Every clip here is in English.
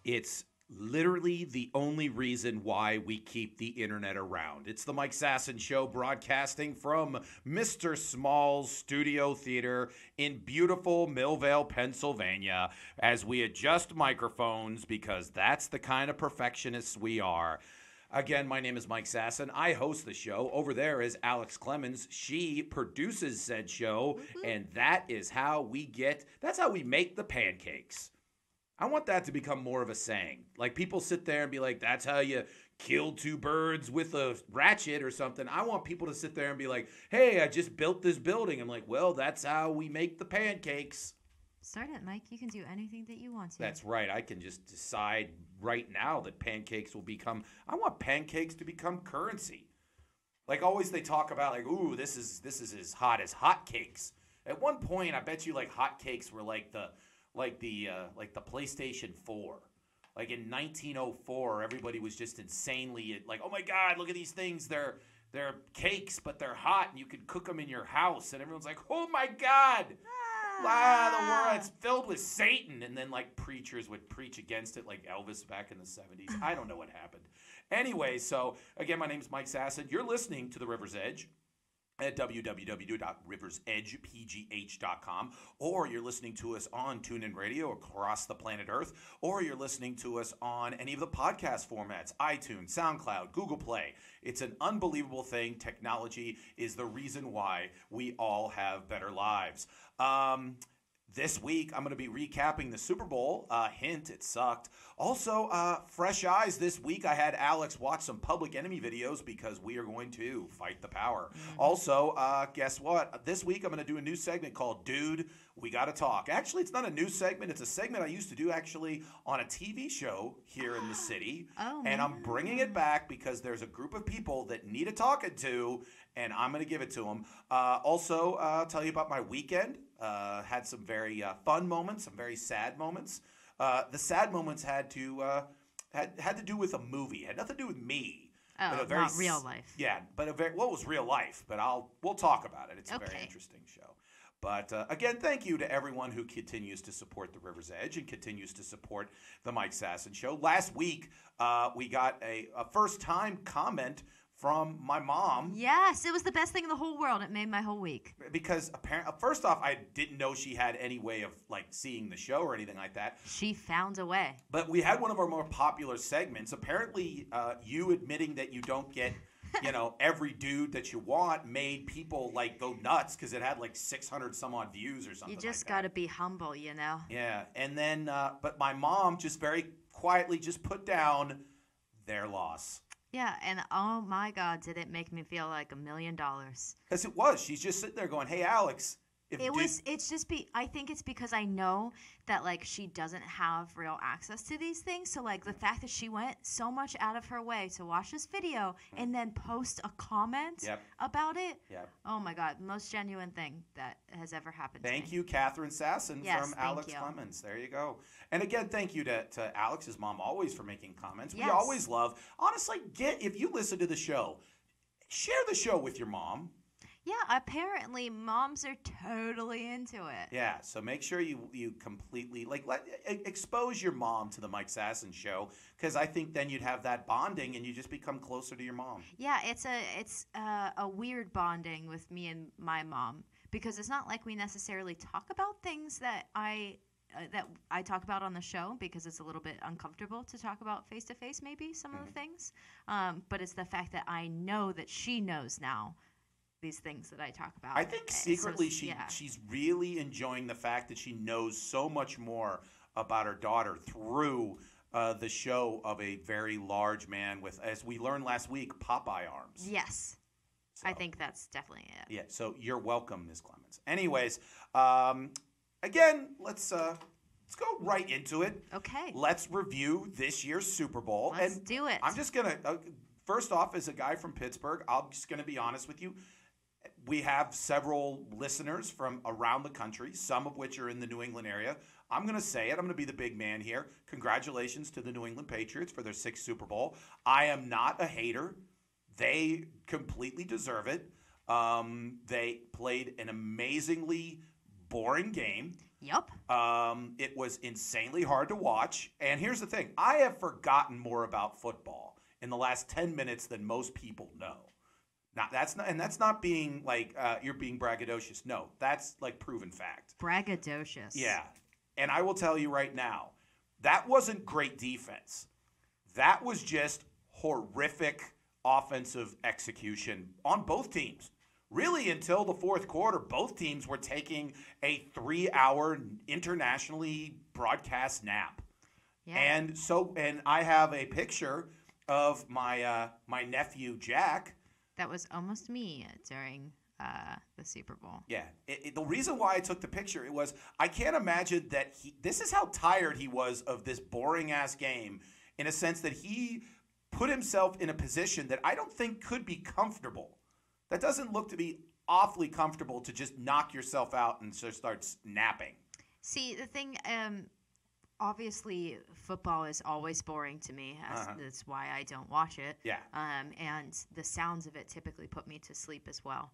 It's literally the only reason why we keep the internet around. It's the Mike Sasson Show, broadcasting from Mr. Small's Studio Theater in beautiful Millvale, Pennsylvania, as we adjust microphones because that's the kind of perfectionists we are. Again, my name is Mike Sasson. I host the show. Over there is Alex Clemens. She produces said show, and that's how we make the pancakes. I want that to become more of a saying. Like, people sit there and be like, that's how you kill two birds with a ratchet or something. I want people to sit there and be like, hey, I just built this building. I'm like, well, that's how we make the pancakes. Start it, Mike. You can do anything that you want to. That's right. I can just decide right now that pancakes will become, I want pancakes to become currency. Like, always they talk about, like, ooh, this is as hot as hotcakes. At one point, I bet you, like, hotcakes were like the PlayStation 4. Like in 1904, everybody was just insanely like, oh my God, look at these things. They're cakes, but they're hot, and you can cook them in your house. And everyone's like, oh my God. Wow, the world, it's filled with Satan. And then, like, preachers would preach against it, like Elvis back in the 70s. I don't know what happened. Anyway, so, again, my name is Mike Sasson. You're listening to The River's Edge at www.riversedgepgh.com, or you're listening to us on TuneIn Radio across the planet Earth, or you're listening to us on any of the podcast formats, iTunes, SoundCloud, Google Play. It's an unbelievable thing. Technology is the reason why we all have better lives. This week, I'm going to be recapping the Super Bowl. Hint, it sucked. Also, fresh eyes this week. I had Alex watch some Public Enemy videos because we are going to fight the power. Also, guess what? This week, I'm going to do a new segment called Dude, We Gotta Talk. Actually, it's not a new segment. It's a segment I used to do actually on a TV show here in the city. And I'm bringing it back because there's a group of people that need a talking to, and I'm going to give it to them. Also, I'll tell you about my weekend. Had some very fun moments, some very sad moments. The sad moments had to do with a movie. It had nothing to do with me. Oh, not real life. Yeah, but it was real life. But we'll talk about it. It's a very interesting show. But again, thank you to everyone who continues to support The River's Edge and continues to support the Mike Sasson Show. Last week, we got a first-time comment from my mom. Yes, it was the best thing in the whole world. It made my whole week. Because first off, I didn't know she had any way of like seeing the show or anything like that. She found a way. But we had one of our more popular segments. Apparently, you admitting that you don't get, every dude that you want made people like go nuts because it had like 600 some odd views or something. You just got to be humble, Yeah, and then, but my mom just very quietly just put down their loss. Yeah, and oh my God, did it make me feel like $1 million? Because it was. She's just sitting there going, "Hey, Alex." I think it's because I know that like she doesn't have real access to these things. So like the fact that she went so much out of her way to watch this video and then post a comment about it. Yep. Oh my God, most genuine thing that has ever happened. Thank you, Catherine Sasson from Alex Clemens. There you go. And again, thank you to Alex's mom always for making comments. Yes. We always love. Honestly, if you listen to the show, share the show with your mom. Yeah, apparently moms are totally into it. Yeah, so make sure you completely expose your mom to the Mike Sasson Show, because I think then you'd have that bonding and you just become closer to your mom. Yeah, it's a weird bonding with me and my mom, because it's not like we necessarily talk about things that I talk about on the show, because it's a little bit uncomfortable to talk about face to face maybe some of the things. But it's the fact that I know that she knows now these things that I talk about. I think secretly she's really enjoying the fact that she knows so much more about her daughter through the show of a very large man with, as we learned last week, Popeye arms. Yes. So, I think that's definitely it. Yeah, so you're welcome, Ms. Clemens. Anyways, again, let's go right into it. Okay. Let's review this year's Super Bowl. Let's do it. I'm just going to, first off, as a guy from Pittsburgh, I'm just going to be honest with you. We have several listeners from around the country, some of which are in the New England area. I'm going to say it. I'm going to be the big man here. Congratulations to the New England Patriots for their 6th Super Bowl. I am not a hater. They completely deserve it. They played an amazingly boring game. Yep. It was insanely hard to watch. And here's the thing. I have forgotten more about football in the last 10 minutes than most people know. Now, that's not being like you're being braggadocious. No, that's like proven fact. Braggadocious. Yeah. And I will tell you right now, that wasn't great defense. That was just horrific offensive execution on both teams. Really, until the fourth quarter, both teams were taking a 3-hour internationally broadcast nap. Yeah. And I have a picture of my nephew Jack. That was almost me during the Super Bowl. Yeah. The reason why I took the picture, it was I can't imagine that this is how tired he was of this boring-ass game, in a sense that he put himself in a position that I don't think could be comfortable. That doesn't look to be awfully comfortable to just knock yourself out and just start napping. See, the thing, obviously, football is always boring to me. That's why I don't watch it. Yeah. And the sounds of it typically put me to sleep as well.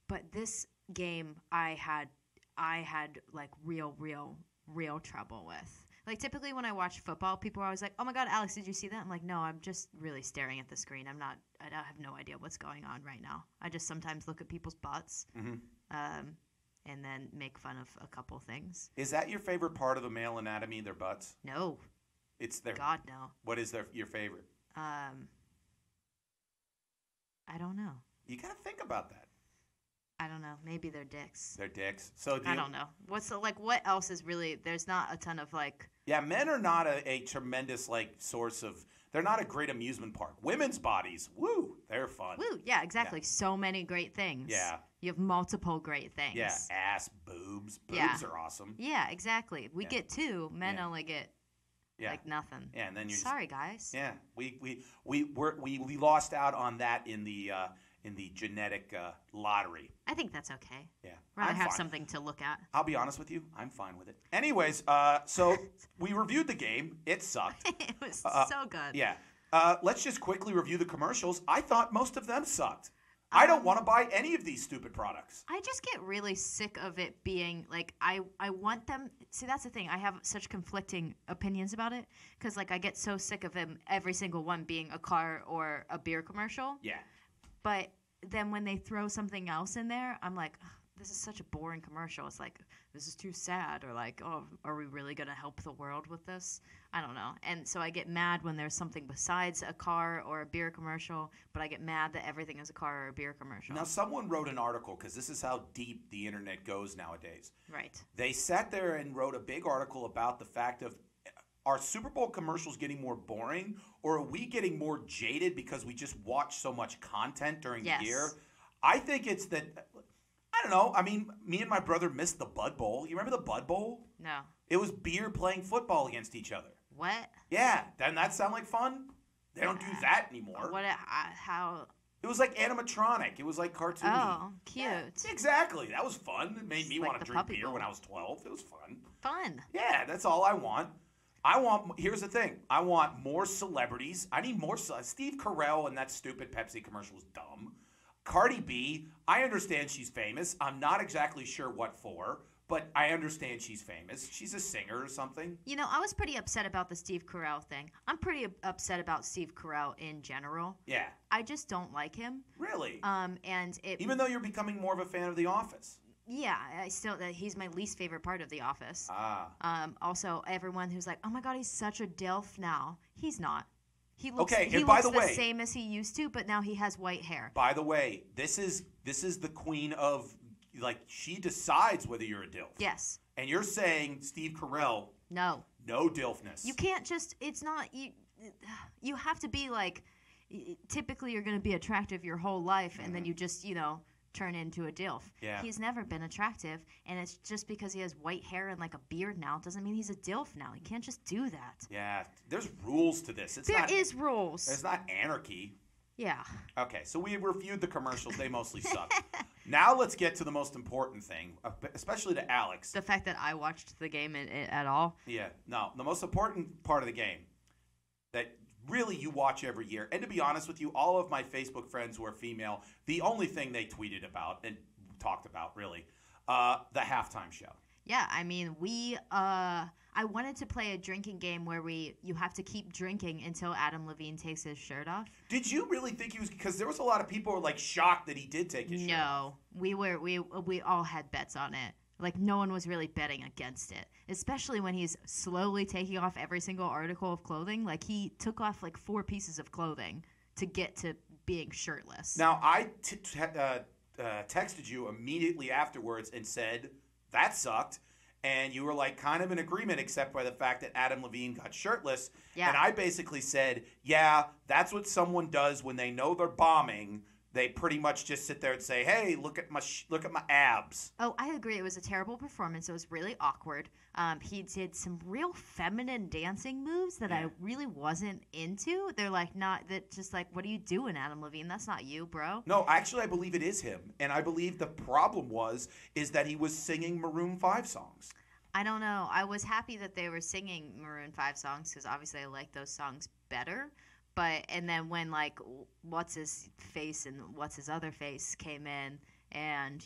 But this game, I had like real trouble with. Like, typically when I watch football, people are always like, oh, my God, Alex, did you see that? I'm like, no, I'm just really staring at the screen. I have no idea what's going on right now. I just sometimes look at people's butts and then make fun of a couple things. Is that your favorite part of the male anatomy, their butts? No. It's their... God, no. What is your favorite? I don't know. You got to think about that. I don't know. Maybe they're dicks. They're dicks. So I don't know. What else is really? There's not a ton of like. Yeah, men are not a tremendous like source of. They're not a great amusement park. Women's bodies, woo, they're fun. Woo, yeah, exactly. Yeah. So many great things. Yeah. You have multiple great things. Yeah, ass, boobs. Boobs are awesome. Yeah, exactly. We get two. Men only get. Like nothing. Yeah, and then sorry, guys. Yeah, we lost out on that in the genetic lottery. I think that's okay. Yeah. Rather have something to look at. I'll be honest with you. I'm fine with it. Anyways, so we reviewed the game. It sucked. It was so good. Yeah. Let's just quickly review the commercials. I thought most of them sucked. I don't want to buy any of these stupid products. I just get really sick of it being like I want them. See, that's the thing. I have such conflicting opinions about it because like I get so sick of them, every single one being a car or a beer commercial. Yeah. But then when they throw something else in there, I'm like, this is such a boring commercial. It's like, this is too sad. Or like, oh, are we really going to help the world with this? I don't know. And so I get mad when there's something besides a car or a beer commercial, but I get mad that everything is a car or a beer commercial. Now, someone wrote an article, because this is how deep the internet goes nowadays. Right. They sat there and wrote a big article about the fact of, are Super Bowl commercials getting more boring, or are we getting more jaded because we just watch so much content during the year? I think it's that, I don't know. I mean, me and my brother missed the Bud Bowl. You remember the Bud Bowl? No. It was beer playing football against each other. What? Yeah. Doesn't that sound like fun? They don't do that anymore. What? How? It was like animatronic. It was like cartoony. Oh, cute. Yeah, exactly. That was fun. It made me want to drink beer when I was 12. It was fun. Fun. Yeah, that's all I want. Here's the thing. I want more celebrities. I need more. Steve Carell and that stupid Pepsi commercial was dumb. Cardi B, I understand she's famous. I'm not exactly sure what for, but I understand she's famous. She's a singer or something. You know, I was pretty upset about the Steve Carell thing. I'm pretty upset about Steve Carell in general. Yeah. I just don't like him. Really? Even though you're becoming more of a fan of The Office. Yeah, he's my least favorite part of The Office. Also, everyone who's like, oh my God, he's such a DILF now. He's not. He looks the same as he used to, but now he has white hair. By the way, this is the queen of, like, she decides whether you're a DILF. Yes. And you're saying Steve Carell. No. No DILFness. You can't just, it's not, you have to be like, typically you're going to be attractive your whole life, and then you just, turn into a DILF. Yeah. He's never been attractive, and it's just because he has white hair and like a beard now doesn't mean he's a DILF now. You can't just do that. Yeah, there's rules to this. There is rules. There's not anarchy. Yeah. Okay, so we reviewed the commercials. They mostly suck. Now let's get to the most important thing, especially to Alex. The fact that I watched the game at all. Yeah. No, the most important part of the game that really you watch every year. And to be honest with you, all of my Facebook friends who are female, the only thing they tweeted about and talked about really the halftime show. Yeah, I mean, I wanted to play a drinking game where you have to keep drinking until Adam Levine takes his shirt off. Did you really think he was? Because there was a lot of people who were like shocked that he did take his shirt off. No, we all had bets on it. Like, no one was really betting against it, especially when he's slowly taking off every single article of clothing. Like, he took off like 4 pieces of clothing to get to being shirtless. Now, I texted you immediately afterwards and said, that sucked. And you were like kind of in agreement, except by the fact that Adam Levine got shirtless. Yeah. And I basically said, yeah, that's what someone does when they know they're bombing. They pretty much just sit there and say, hey, look at my abs. Oh, I agree. It was a terrible performance. It was really awkward. He did some real feminine dancing moves that I really wasn't into. They're like just like, what are you doing, Adam Levine? That's not you, bro. No, actually, I believe it is him. And I believe the problem is that he was singing Maroon 5 songs. I don't know. I was happy that they were singing Maroon 5 songs because obviously I like those songs better. And then when, like, what's his face and what's his other face came in and,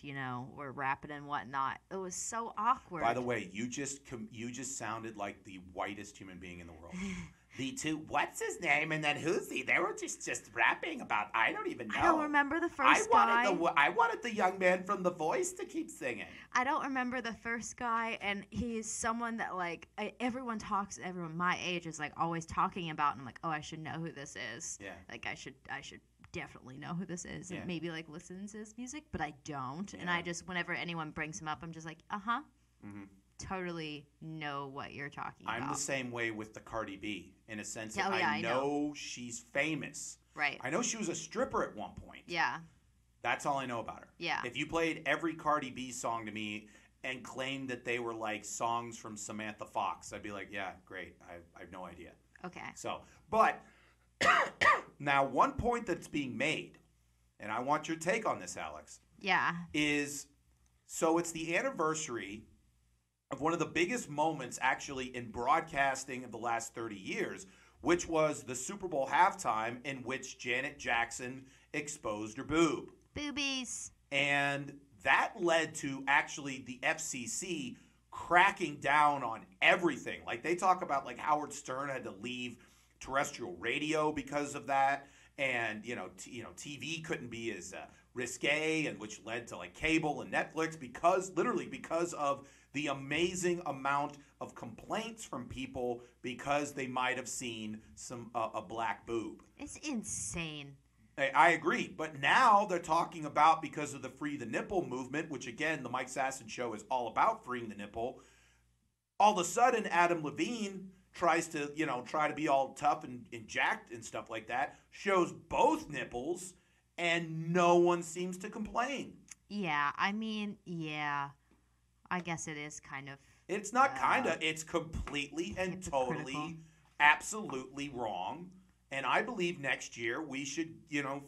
were rapping and whatnot, it was so awkward. By the way, you just sounded like the whitest human being in the world. The two, what's his name, and then who's he? They were just rapping about, I don't even know. I don't remember the first guy. I wanted the young man from The Voice to keep singing. I don't remember the first guy, and he's someone that, like, everyone my age is, like, always talking about, and I'm like, oh, I should know who this is. Yeah. Like, I should definitely know who this is, and maybe, like, listen to his music, but I don't. Yeah. And I just, whenever anyone brings him up, I'm just like, uh-huh. Mm-hmm. Totally know what you're talking about. I'm the same way with the Cardi B, in a sense that I know she's famous. Right. I know she was a stripper at one point. Yeah. That's all I know about her. Yeah. If you played every Cardi B song to me and claimed that they were like songs from Samantha Fox, I'd be like, yeah, great. I have no idea. Okay. So, but now one point that's being made, and I want your take on this, Alex. Yeah. Is, so it's the anniversary of one of the biggest moments actually in broadcasting of the last 30 years, which was the Super Bowl halftime in which Janet Jackson exposed her boob. Boobies. And that led to actually the FCC cracking down on everything. Like, they talk about, like, Howard Stern had to leave terrestrial radio because of that. And, TV couldn't be as risque, and which led to, like, cable and Netflix because of the amazing amount of complaints from people because they might have seen a black boob. It's insane. I agree. But now they're talking about, because of the Free the Nipple movement, which, again, the Mike Sasson Show is all about freeing the nipple, all of a sudden Adam Levine tries to, try to be all tough and jacked and stuff like that, shows both nipples, and no one seems to complain. Yeah, I mean, yeah. I guess it is kind of... It's not kind of. It's completely and totally, absolutely wrong. And I believe next year we should,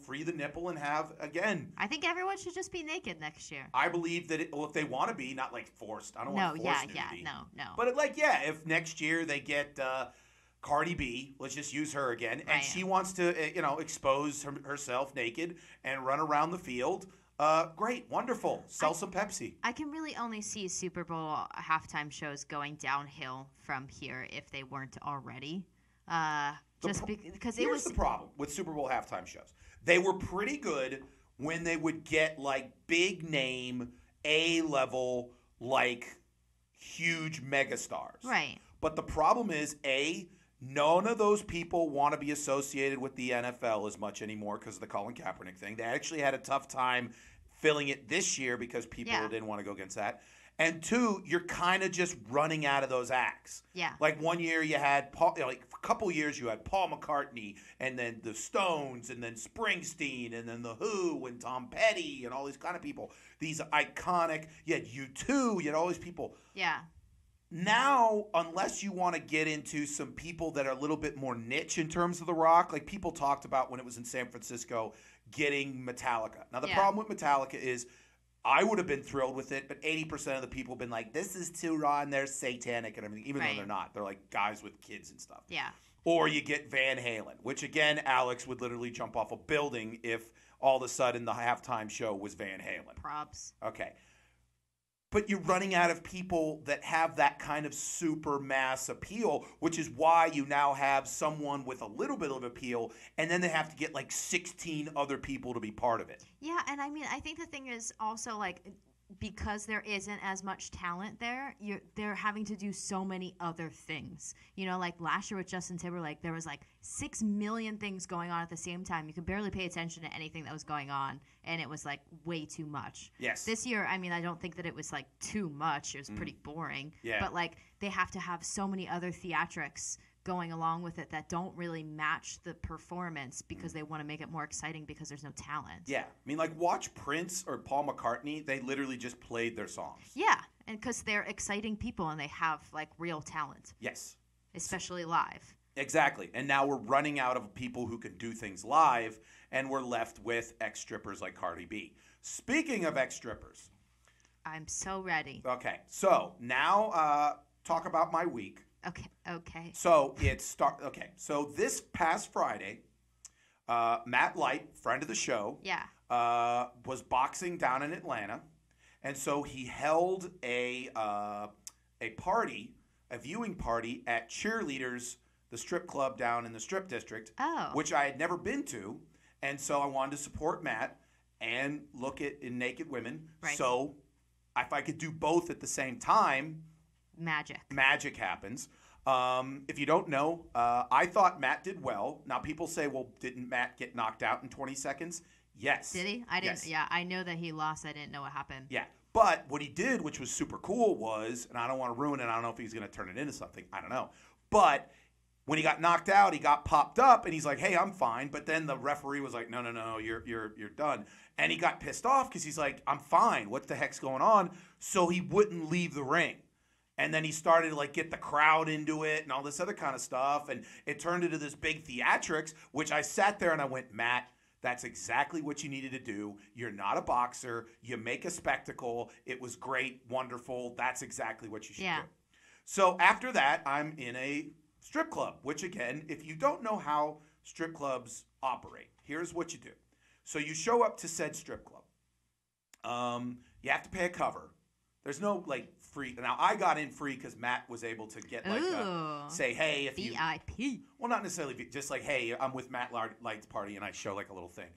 free the nipple and have, again... I think everyone should just be naked next year. I believe that, if they want to be, not like forced. I don't want forced nudity. No. But if next year they get Cardi B, let's just use her again, and she wants to, expose herself naked and run around the field... great, wonderful. Sell some Pepsi. I can really only see Super Bowl halftime shows going downhill from here if they weren't already. Because here's the problem with Super Bowl halftime shows. They were pretty good when they would get like big name, A-level, like huge megastars. Right. But the problem is, none of those people want to be associated with the NFL as much anymore because of the Colin Kaepernick thing. They actually had a tough time filling it this year because people didn't want to go against that. And 2, you're kind of just running out of those acts. Yeah. Like one year you had a couple years you had Paul McCartney, and then the Stones, and then Springsteen, and then the Who, and Tom Petty, and all these kind of people. These iconic. You had U2. You had all these people. Yeah. Now, unless you want to get into some people that are a little bit more niche in terms of the rock, like people talked about when it was in San Francisco, getting Metallica. Now, the problem with Metallica is I would have been thrilled with it, but 80% of the people have been like, this is too raw and they're satanic and everything, even though they're not. They're like guys with kids and stuff. Yeah. Or you get Van Halen, which, again, Alex would literally jump off a building if all of a sudden the halftime show was Van Halen. Props. Okay. but you're running out of people that have that kind of super mass appeal, which is why you now have someone with a little bit of appeal, and then they have to get like 16 other people to be part of it. Yeah, and I mean, I think the thing is also like because there isn't as much talent there, they're having to do so many other things. You know, like last year with Justin Timberlake, there was like 6 million things going on at the same time. You could barely pay attention to anything that was going on, and it was like way too much. Yes. This year, I mean, I don't think that it was like too much. It was pretty boring. Yeah. But like they have to have so many other theatrics going along with it that don't really match the performance because they want to make it more exciting because there's no talent. Yeah. I mean, like, watch Prince or Paul McCartney. They literally just played their songs. Yeah, and because they're exciting people and they have, like, real talent. Yes. Especially live. Exactly. And now we're running out of people who can do things live, and we're left with ex-strippers like Cardi B. Speaking of ex-strippers. I'm so ready. Okay. So now talk about my week. Okay. So So this past Friday, Matt Light, friend of the show, was boxing down in Atlanta, and so he held a party, a viewing party at Cheerleaders, the strip club down in the Strip District, which I had never been to, and so I wanted to support Matt and look at naked women. Right. So if I could do both at the same time. Magic happens. If you don't know, I thought Matt did well. Now, people say, well, didn't Matt get knocked out in 20 seconds? Yes. Did he? I didn't. Yes. Yeah, I know that he lost. I didn't know what happened. Yeah. But what he did, which was super cool, was, and I don't want to ruin it. I don't know if he's going to turn it into something. I don't know. But when he got knocked out, he got popped up, and he's like, hey, I'm fine. But then the referee was like, no, you're done. And he got pissed off because he's like, I'm fine. What the heck's going on? So he wouldn't leave the ring. And then he started to, like, get the crowd into it and all this other kind of stuff. And it turned into this big theatrics, which I sat there and I went, Matt, that's exactly what you needed to do. You're not a boxer. You make a spectacle. It was great, wonderful. That's exactly what you should do. So after that, I'm in a strip club, which, again, if you don't know how strip clubs operate, here's what you do. So you show up to said strip club. You have to pay a cover. There's no, like, free. Now, I got in free because Matt was able to get, like, say, hey, if you. VIP. Well, not necessarily, just like, hey, I'm with Matt Light's party, and I show, like, a little thing.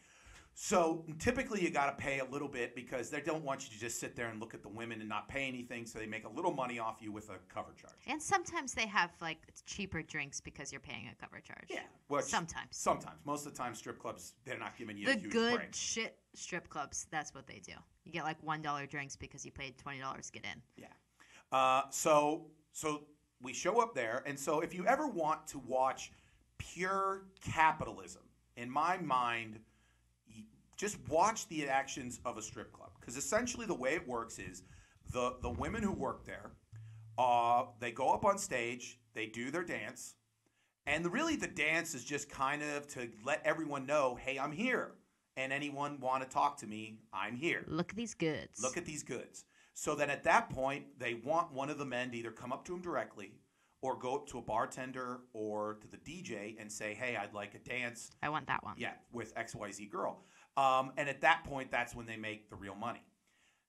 So typically you got to pay a little bit because they don't want you to just sit there and look at the women and not pay anything, so they make a little money off you with a cover charge. And sometimes they have, like, cheaper drinks because you're paying a cover charge. Yeah. Well, sometimes. Most of the time, strip clubs, they're not giving you the a huge good break. shit strip clubs, that's what they do. You get, like, $1 drinks because you paid $20 to get in. Yeah. So we show up there, and so if you ever want to watch pure capitalism, in my mind, just watch the actions of a strip club. Because essentially the way it works is the women who work there, they go up on stage, they do their dance, and really the dance is just kind of to let everyone know, hey, I'm here. And anyone want to talk to me, I'm here. Look at these goods. Look at these goods. So then at that point, they want one of the men to either come up to him directly or go up to a bartender or to the DJ and say, hey, I'd like a dance. I want that one. Yeah, with XYZ girl. And at that point, that's when they make the real money.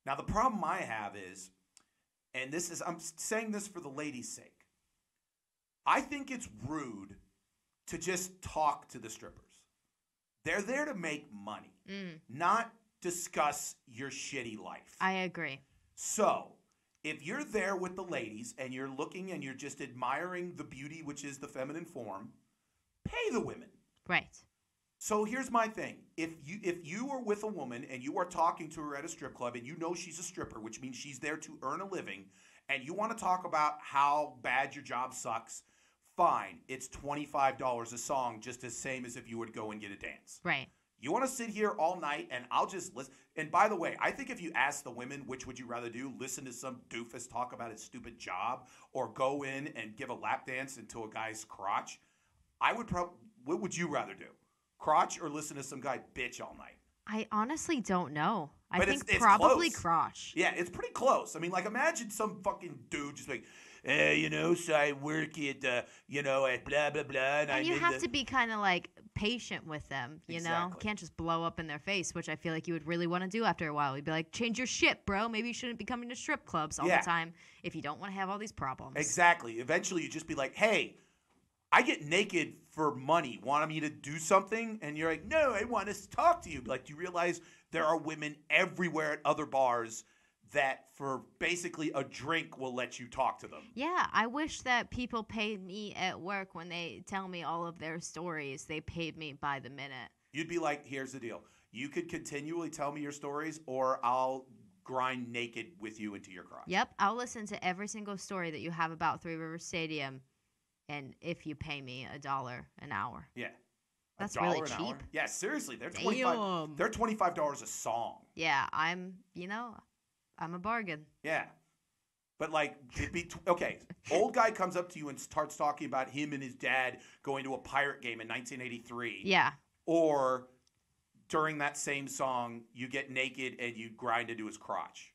Now, the problem I have is, and this is, I'm saying this for the ladies' sake, I think it's rude to just talk to the strippers. They're there to make money, not discuss your shitty life. I agree. So, if you're there with the ladies and you're looking and you're just admiring the beauty, which is the feminine form, pay the women. Right. So here's my thing. If you are with a woman and you are talking to her at a strip club and you know she's a stripper, which means she's there to earn a living, and you want to talk about how bad your job sucks, fine. It's $25 a song, just the same as if you would go and get a dance. Right. You want to sit here all night and I'll just listen. And by the way, I think if you ask the women, which would you rather do, listen to some doofus talk about his stupid job or go in and give a lap dance into a guy's crotch, what would you rather do? Crotch or listen to some guy bitch all night? I honestly don't know. I think it's probably close. crotch. Yeah, it's pretty close. I mean, like, imagine some fucking dude just like, so I work at, at blah, blah, blah. And you have to be kind of, like, patient with them, you know? Exactly. Can't just blow up in their face, which I feel like you would really want to do after a while. You'd be like, change your shit, bro. Maybe you shouldn't be coming to strip clubs all the time if you don't want to have all these problems. Exactly. Eventually, you just be like, hey, I get naked for money. Want me to do something? And you're like, no, I want to talk to you. Like, do you realize there are women everywhere at other bars that for basically a drink will let you talk to them? Yeah, I wish that people paid me at work when they tell me all of their stories. They paid me by the minute. You'd be like, here's the deal. You could continually tell me your stories, or I'll grind naked with you into your crotch. Yep, I'll listen to every single story that you have about Three Rivers Stadium, and if you pay me $1 an hour. Yeah. That's really cheap. Hour? Yeah, seriously. They're $25 a song. Yeah, I'm a bargain. Yeah. But like, okay, old guy comes up to you and starts talking about him and his dad going to a Pirate game in 1983. Yeah. Or during that same song, you get naked and you grind into his crotch.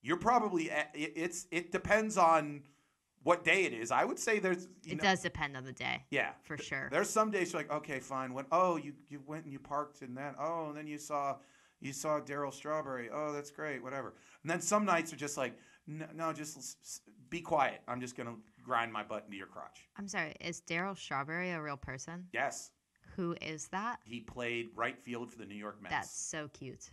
You're probably, it depends on what day it is. I would say it does depend on the day. Yeah. For sure. There's some days you're like, okay, fine. You went and you parked in that. Oh, and then you saw Daryl Strawberry. Oh, that's great. Whatever. And then some nights are just like, no, just be quiet. I'm just going to grind my butt into your crotch. I'm sorry. Is Daryl Strawberry a real person? Yes. Who is that? He played right field for the New York Mets. That's so cute.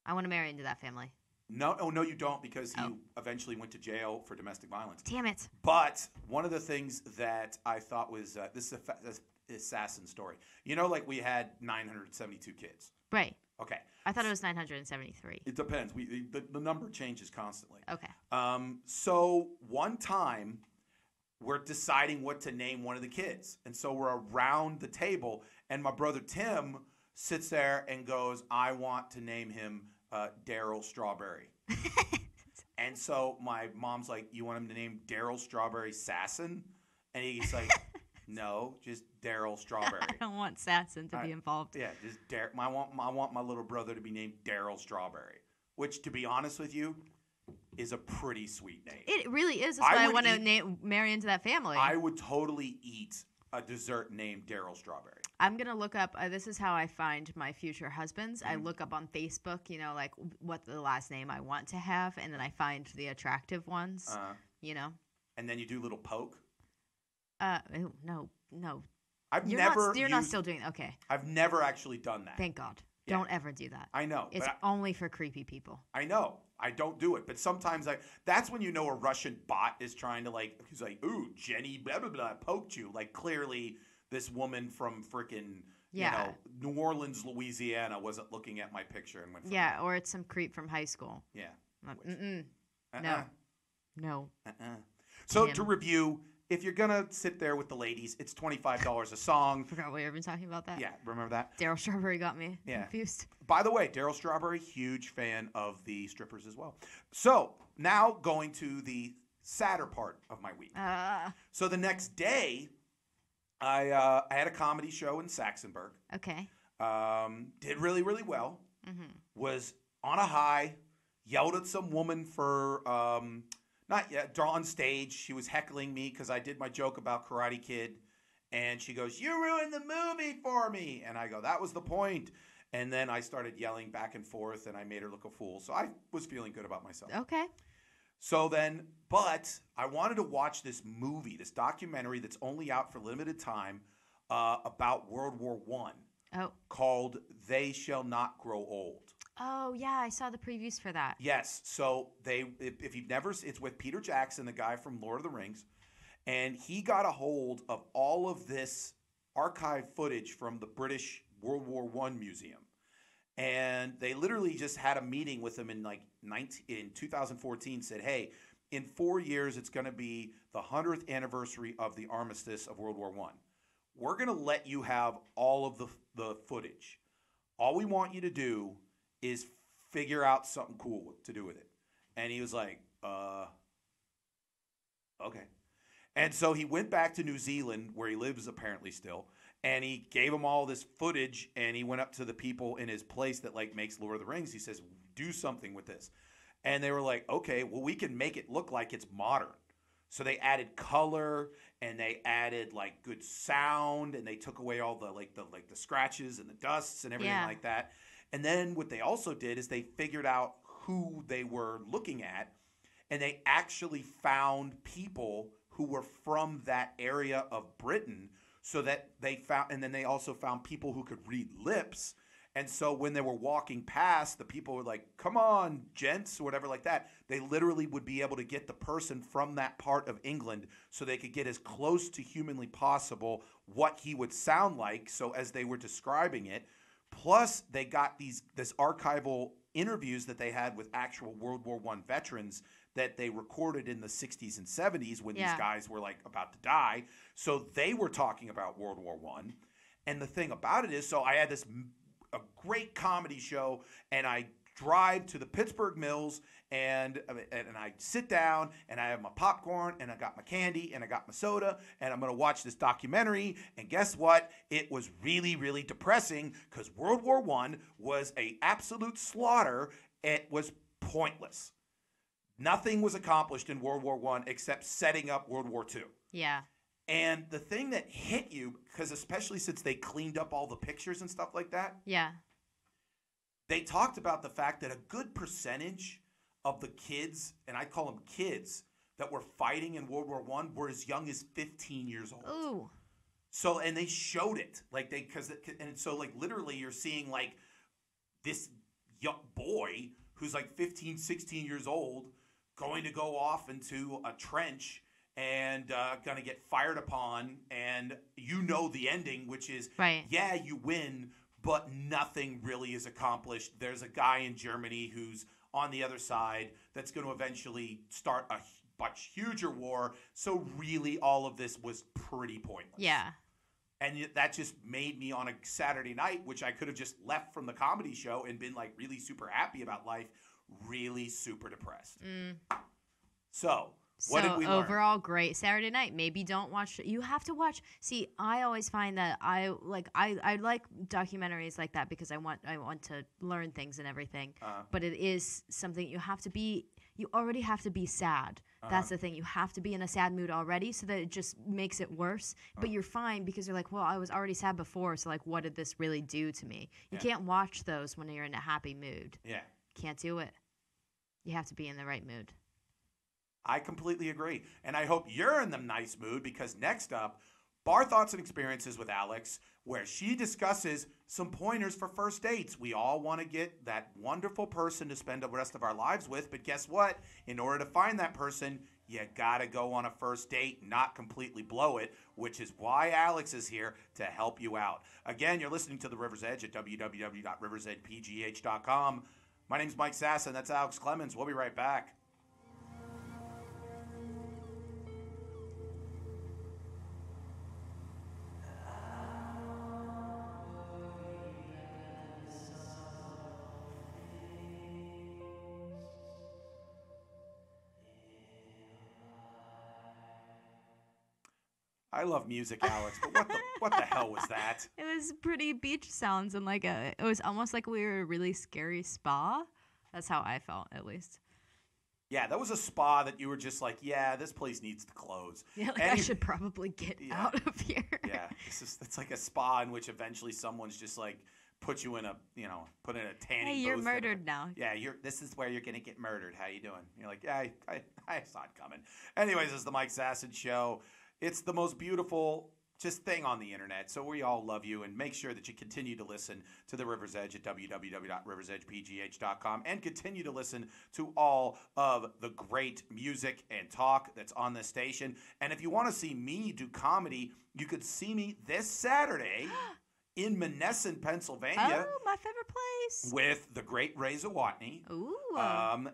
I want to marry into that family. No, you don't, because he eventually went to jail for domestic violence. Damn it. But one of the things that I thought was, this is Sasson story. You know, like we had 972 kids. Right. Okay. I thought it was 973. It depends. The number changes constantly. Okay. So one time, we're deciding what to name one of the kids. And so we're around the table, and my brother Tim sits there and goes, I want to name him Daryl Strawberry. And so my mom's like, you want him to name Daryl Strawberry Sasson? And he's like, no, just Daryl Strawberry. I don't want Sasson to be involved. Yeah, just I want my little brother to be named Daryl Strawberry, which, to be honest with you, is a pretty sweet name. It really is. That's why I want to marry into that family. I would totally eat a dessert named Daryl Strawberry. I'm going to look up, this is how I find my future husbands. I look up on Facebook, like what the last name I want to have, and then I find the attractive ones, And then you do a little poke? No. You're You're not still doing that. Okay. I've never actually done that. Thank God. Yeah. Don't ever do that. I know. It's only for creepy people. I know. I don't do it. But sometimes that's when you know a Russian bot is trying to he's like, ooh, Jenny, blah, blah, blah, poked you. Like, clearly this woman from frickin', New Orleans, Louisiana wasn't looking at my picture and went, or it's some creep from high school. Yeah. No. So to review, if you're going to sit there with the ladies, it's $25 a song. Forgot we were even talking about that. Yeah, remember that? Daryl Strawberry got me confused. By the way, Daryl Strawberry, huge fan of the strippers as well. So now going to the sadder part of my week. So the next day, I had a comedy show in Saxonburg. Okay. Did really, really well. Mm-hmm. Was on a high. Yelled at some woman for not yet on stage. She was heckling me because I did my joke about Karate Kid, and she goes, "You ruined the movie for me." And I go, "That was the point." And then I started yelling back and forth, and I made her look a fool. So I was feeling good about myself. Okay. So then, but I wanted to watch this movie, this documentary that's only out for limited time about World War I, called "They Shall Not Grow Old." Oh, yeah, I saw the previews for that. Yes. So if you've never, it's with Peter Jackson, the guy from Lord of the Rings, and he got a hold of all of this archive footage from the British World War I Museum. And they literally just had a meeting with him in 2014, said, hey, in 4 years, it's going to be the 100th anniversary of the armistice of World War I. We're going to let you have all of the footage. All we want you to do is figure out something cool to do with it. And he was like, okay. And so he went back to New Zealand, where he lives apparently still, and he gave them all this footage, and he went up to the people in his place that makes Lord of the Rings. He says, do something with this. And they were like, okay, well, we can make it look like it's modern. So they added color and they added like good sound and they took away all the the scratches and the dusts and everything like that. And then what they also did is they figured out who they were looking at, and they actually found people who were from that area of Britain, so that they found, and then they also found people who could read lips. And so when they were walking past, the people were like, "Come on, gents," or whatever like that. They literally would be able to get the person from that part of England so they could get as close to humanly possible what he would sound like, so as they were describing it. Plus, they got this archival interviews that they had with actual World War I veterans that they recorded in the 60s and 70s when these guys were like about to die. So they were talking about World War I. And the thing about it is, so I had a great comedy show, and I drive to the Pittsburgh Mills, and I sit down, and I have my popcorn, and I got my candy, and I got my soda, and I'm going to watch this documentary. And guess what? It was really, really depressing, because World War I was an absolute slaughter. It was pointless. Nothing was accomplished in World War I except setting up World War II. Yeah. And the thing that hit you, because especially since they cleaned up all the pictures and stuff like that, they talked about the fact that a good percentage of the kids, and I call them kids, that were fighting in World War I were as young as 15 years old. Ooh. So, and they showed it. So literally you're seeing like this young boy who's like 15, 16 years old going to go off into a trench and going to get fired upon, and you know the ending, which is, yeah, you win, but nothing really is accomplished. There's a guy in Germany who's on the other side that's going to eventually start a much huger war, so really all of this was pretty pointless. Yeah. And that just made me on a Saturday night, which I could have just left from the comedy show and been like really super happy about life, really super depressed. So... what did we learn? Overall, great Saturday night. Maybe don't watch. You have to watch. See, I always find that I like documentaries like that because I want to learn things and everything. But it is something you have to be. You already have to be sad. That's the thing. You have to be in a sad mood already, so that it just makes it worse. But you're fine because you're like, well, I was already sad before, so like, what did this really do to me? You can't watch those when you're in a happy mood. Yeah, can't do it. You have to be in the right mood. I completely agree. And I hope you're in the nice mood, because next up, Bar Thoughts and Experiences with Alex, where she discusses some pointers for first dates. We all want to get that wonderful person to spend the rest of our lives with, but guess what? In order to find that person, you got to go on a first date, not completely blow it, which is why Alex is here to help you out. Again, you're listening to The River's Edge at www.riversedgepgh.com. My name's Mike Sasson. That's Alex Clemens. We'll be right back. I love music, Alex, but what the hell was that? It was pretty beach sounds, and it was almost like we were a really scary spa. That's how I felt, at least. Yeah, that was a spa that you were just like, yeah, this place needs to close. Yeah, I should probably get out of here. Yeah, it's like a spa in which eventually someone's just like put you in a, put in a tanning booth. Hey, you're murdered now. Yeah, this is where you're gonna get murdered. How you doing? You're like, yeah, I saw it coming. Anyways, this is the Mike Sasson Show. It's the most beautiful just thing on the internet. So we all love you, and make sure that you continue to listen to The River's Edge at www.riversedgepgh.com, and continue to listen to all of the great music and talk that's on this station. And if you want to see me do comedy, you could see me this Saturday in Monessen, Pennsylvania. Oh, my favorite place. With the great Ray Zawatney. Ooh.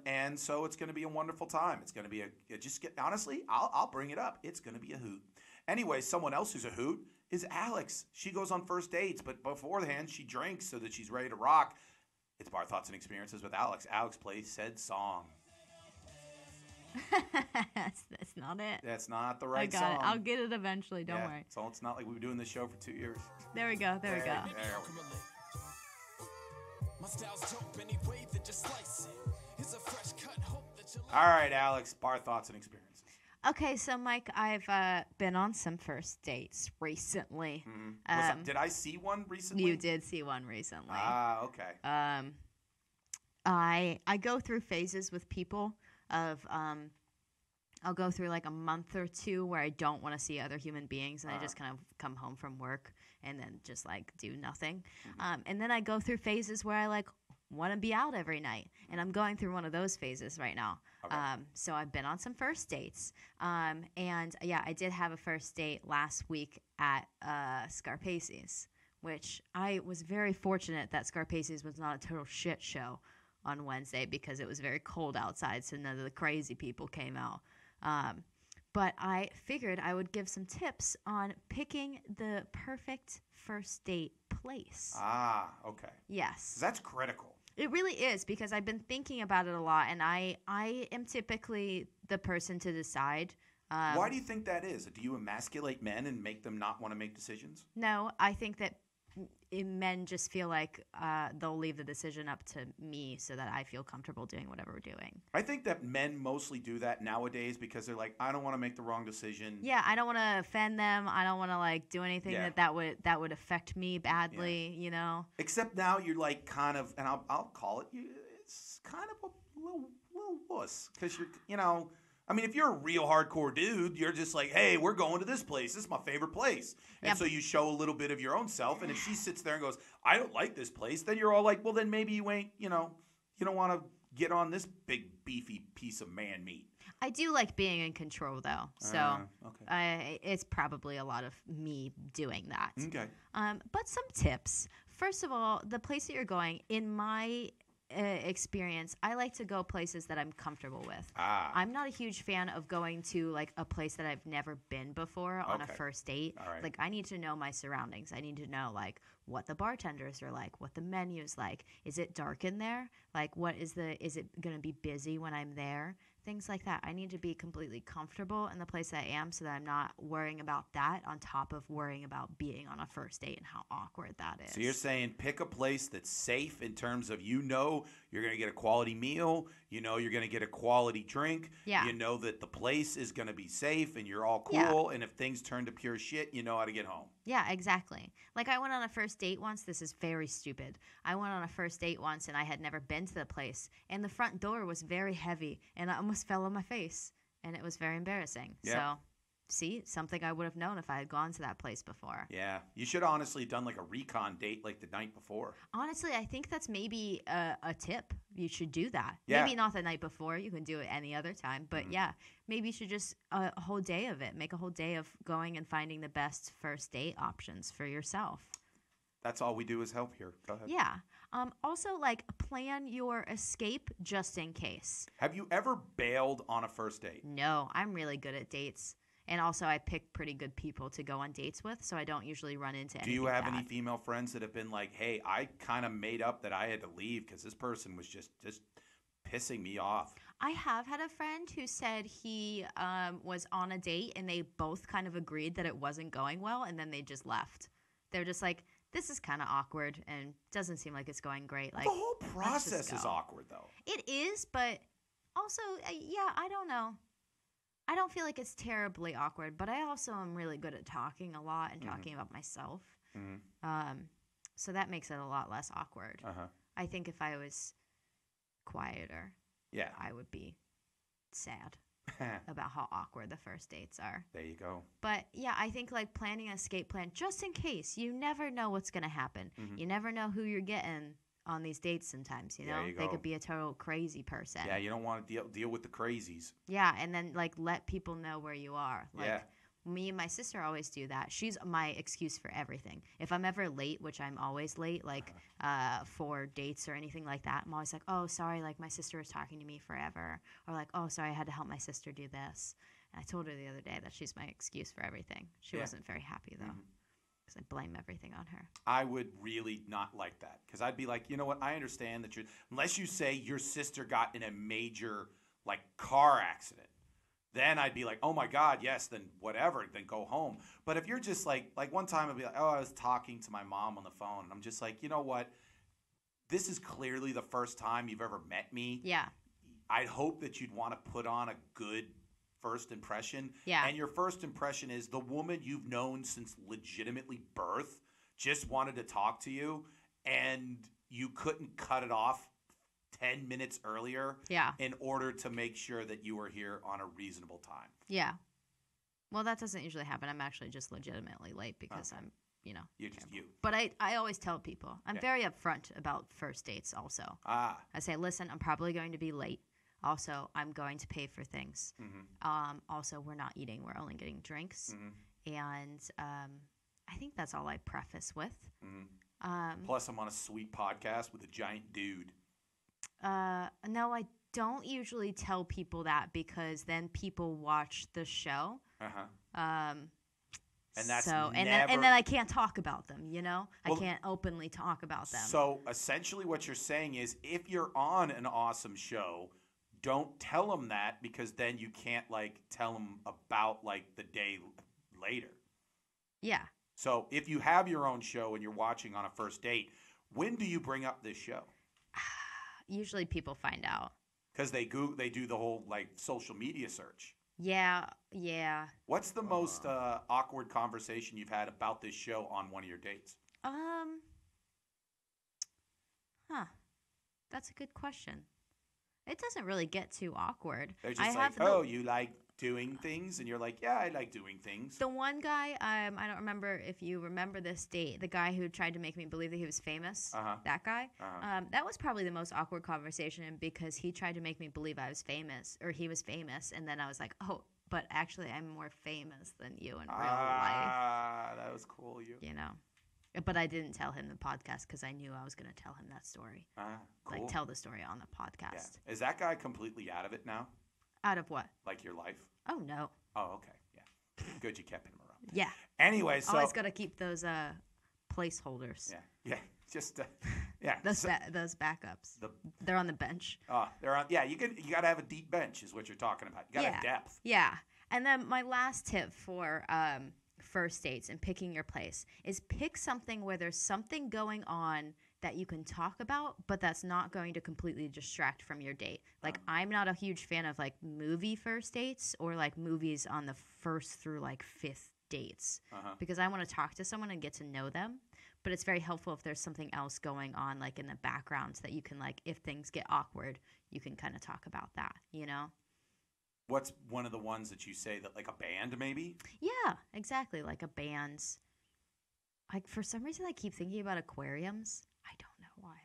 And so it's going to be a wonderful time. It's going to be honestly, I'll bring it up. It's going to be a hoot. Anyway, someone else who's a hoot is Alex. She goes on first dates, but beforehand she drinks so that she's ready to rock. It's Bar Thoughts and Experiences with Alex. Alex plays said song. That's not it. That's not the right song. I got it. I'll get it eventually. Don't worry. So it's not like we've been doing this show for 2 years. There we go. There we go. All right, Alex. Bar Thoughts and Experiences. Okay, so Mike, I've been on some first dates recently. Did I see one recently? You did see one recently. Ah, okay. I go through phases with people of I'll go through like a month or two where I don't want to see other human beings, and I just kind of come home from work and then just like do nothing. And then I go through phases where I like want to be out every night, and I'm going through one of those phases right now. Okay. So I've been on some first dates, and yeah, I did have a first date last week at Scarpace's, which I was very fortunate that Scarpace's was not a total shit show on Wednesday because it was very cold outside, so none of the crazy people came out. But I figured I would give some tips on picking the perfect first date place. Ah, okay. Yes. That's critical. It really is, because I've been thinking about it a lot, and I am typically the person to decide. Why do you think that is? Do you emasculate men and make them not want to make decisions? No, I think that men just feel like they'll leave the decision up to me so that I feel comfortable doing whatever we're doing. I think that men mostly do that nowadays because they're like, I don't want to make the wrong decision. Yeah, I don't want to offend them. I don't want to like do anything that would affect me badly, you know. Except now you're like kind of, and I'll call it, it's kind of a little wuss because I mean, if you're a real hardcore dude, you're just like, hey, we're going to this place. This is my favorite place. And so you show a little bit of your own self. And if she sits there and goes, I don't like this place, then you're all like, well, then maybe you ain't, you don't want to get on this big, beefy piece of man meat. I do like being in control, though. So it's probably a lot of me doing that. Okay. But some tips. First of all, the place that you're going, in my experience, I like to go places that I'm comfortable with. I'm not a huge fan of going to like a place that I've never been before on a first date. Right. Like, I need to know my surroundings. I need to know like what the bartenders are like, what the menu's like. Is it dark in there? Like, is it going to be busy when I'm there? Things like that. I need to be completely comfortable in the place I am so that I'm not worrying about that on top of worrying about being on a first date and how awkward that is. So you're saying pick a place that's safe in terms of you're going to get a quality meal, you're going to get a quality drink, you know that the place is going to be safe and you're all cool, and if things turn to pure shit, you know how to get home. Yeah, exactly. Like, I went on a first date once. This is very stupid. I went on a first date once, and I had never been to the place, and the front door was very heavy, and I almost fell on my face, and it was very embarrassing. Yeah. So, see, something I would have known if I had gone to that place before. Yeah. You should have honestly done like a recon date like the night before. Honestly, I think that's maybe a tip. You should do that. Yeah. Maybe not the night before. You can do it any other time. But maybe you should just a whole day of it. Make a whole day of going and finding the best first date options for yourself. That's all we do is help here. Go ahead. Yeah. Also, like, plan your escape just in case. Have you ever bailed on a first date? No, I'm really good at dates. And also, I pick pretty good people to go on dates with, so I don't usually run into anything Do you have bad. any female friends that have been like, hey, I kind of made up that I had to leave because this person was just pissing me off? I have had a friend who said he was on a date, and they both kind of agreed that it wasn't going well, and then they just left. They're just like, this is kind of awkward, and doesn't seem like it's going great. Like, the whole process is awkward, though. It is, but also, I don't know. I don't feel like it's terribly awkward, but I also am really good at talking a lot and talking about myself. So that makes it a lot less awkward. I think if I was quieter, I would be sad about how awkward the first dates are. There you go. But yeah, I think like planning an escape plan just in case. You never know what's going to happen. You never know who you're getting on these dates sometimes, you know? You they go. could be a total crazy person. Yeah, you don't want to deal with the crazies. Yeah, and then like let people know where you are. Like me and my sister always do that. She's my excuse for everything. If I'm ever late, which I'm always late, like for dates or anything like that, I'm always like, oh, sorry, like my sister was talking to me forever. Or like, oh, sorry, I had to help my sister do this. And I told her the other day that she's my excuse for everything. She wasn't very happy, though. Because I blame everything on her. I would really not like that. Because I'd be like, you know what? I understand that unless you say your sister got in a major, like, car accident, then I'd be like, oh, my God, yes, then whatever, then go home. But if you're just like one time I'd be like, oh, I was talking to my mom on the phone. And I'm just like, you know what? This is clearly the first time you've ever met me. Yeah. I'd hope that you'd want to put on a good first impression. Yeah. And your first impression is the woman you've known since legitimately birth just wanted to talk to you, and you couldn't cut it off 10 minutes earlier Yeah. in order to make sure that you were here on a reasonable time. Yeah. Well, that doesn't usually happen. I'm actually just legitimately late because I'm, You're just you. But I always tell people, I'm very upfront about first dates also. I say, listen, I'm probably going to be late. Also, I'm going to pay for things. Mm-hmm. Also, we're not eating. We're only getting drinks. Mm-hmm. And I think that's all I preface with. Mm-hmm. Plus, I'm on a sweet podcast with a giant dude. No, I don't usually tell people that because then people watch the show. And that's and then I can't talk about them, Well, I can't openly talk about them. So essentially what you're saying is if you're on an awesome show, don't tell them that because then you can't tell them about the day later. Yeah. So if you have your own show and you're watching on a first date, when do you bring up this show? Usually people find out. Because they do the whole social media search. Yeah. What's the most awkward conversation you've had about this show on one of your dates? That's a good question. It doesn't really get too awkward. They're just you like doing things? And you're like, yeah, I like doing things. The one guy, I don't remember if you remember this date, the guy who tried to make me believe that he was famous, that guy, that was probably the most awkward conversation because he tried to make me believe I was famous, or he was famous, and then I was like, oh, but actually I'm more famous than you in real life. That was cool, But I didn't tell him the podcast because I knew I was going to tell him that story. Cool. Tell the story on the podcast. Yeah. Is that guy completely out of it now? Out of what? Your life? Oh, no. Oh, okay. Yeah. Good you kept him around. Yeah. Anyway, so... Always got to keep those placeholders. Yeah. Just, yeah. Those backups. They're on the bench. They're on... Yeah, you got to have a deep bench is what you're talking about. You got to have depth. Yeah. And then my last tip for first dates and picking your place is pick something where there's something going on that you can talk about, but that's not going to completely distract from your date. I'm not a huge fan of movie first dates or movies on the first through fifth dates because I want to talk to someone and get to know them. But it's very helpful if there's something else going on in the background so that you can if things get awkward, you can kind of talk about that, What's one of the ones that you say that a band maybe? Yeah, exactly. A band. For some reason I keep thinking about aquariums. I don't know why.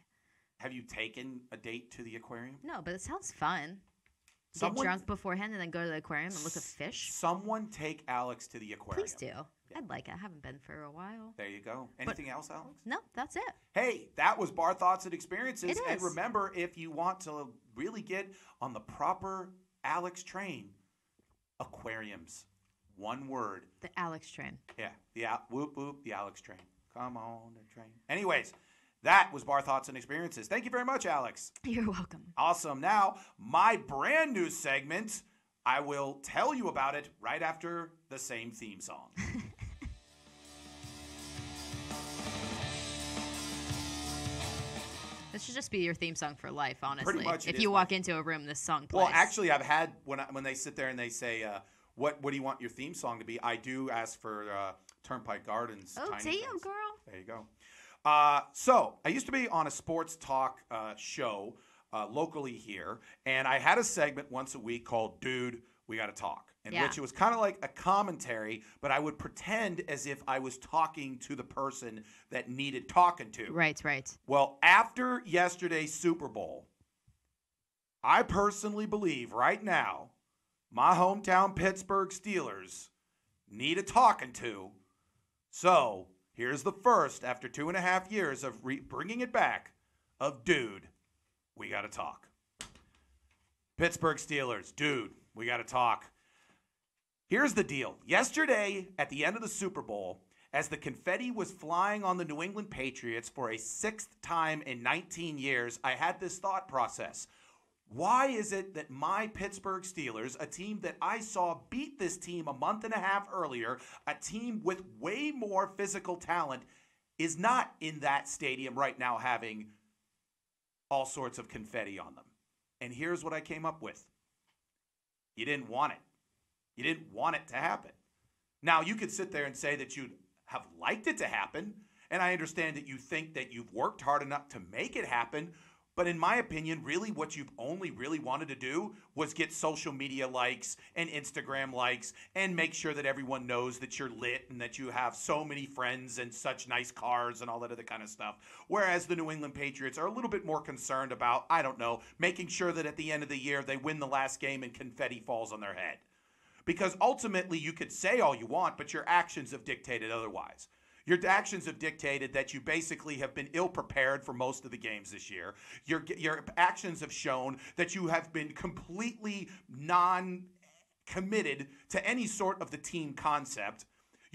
Have you taken a date to the aquarium? No, but it sounds fun. Get drunk beforehand and then go to the aquarium and look at fish. Someone take Alex to the aquarium. Please do. Yeah. I'd like it. I haven't been for a while. There you go. Anything else, Alex? No, that's it. Hey, that was Bar Thoughts and Experiences. It is. And remember, if you want to really get on the proper Alex train, aquariums. One word. The Alex train. Yeah. Whoop, whoop, the Alex train. Come on, the train. Anyways, that was Bar Thoughts and Experiences. Thank you very much, Alex. You're welcome. Awesome. Now, my brand new segment, I will tell you about it right after the same theme song. This should just be your theme song for life, honestly. Pretty much if you walk into a room, this song plays. Well, actually, I've had, when they sit there and they say, what do you want your theme song to be? I do ask for Turnpike Gardens. Oh, Tiny damn, Friends. girl. There you go. So I used to be on a sports talk show locally here, and I had a segment once a week called Dude, We Gotta Talk, in which it was kind of like a commentary, but I would pretend as if I was talking to the person that needed talking to. Right. Well, after yesterday's Super Bowl, I personally believe right now my hometown Pittsburgh Steelers need a talking to. So here's the first, after 2.5 years of bringing it back, of Dude, We Gotta Talk. Pittsburgh Steelers, Dude, We Gotta Talk. Here's the deal. Yesterday, at the end of the Super Bowl, as the confetti was flying on the New England Patriots for a 6th time in 19 years, I had this thought process. Why is it that my Pittsburgh Steelers, a team that I saw beat this team a month and a half earlier, a team with way more physical talent, is not in that stadium right now having all sorts of confetti on them? And here's what I came up with. You didn't want it. You didn't want it to happen. Now, you could sit there and say that you'd have liked it to happen, and I understand that you think that you've worked hard enough to make it happen, but in my opinion, really what you've only really wanted to do was get social media likes and Instagram likes and make sure that everyone knows that you're lit and that you have so many friends and such nice cars and all that other kind of stuff. Whereas the New England Patriots are a little bit more concerned about, I don't know, making sure that at the end of the year they win the last game and confetti falls on their head. Because ultimately you could say all you want, but your actions have dictated otherwise. Your actions have dictated that you basically have been ill-prepared for most of the games this year. Your actions have shown that you have been completely non-committed to any sort of the team concept.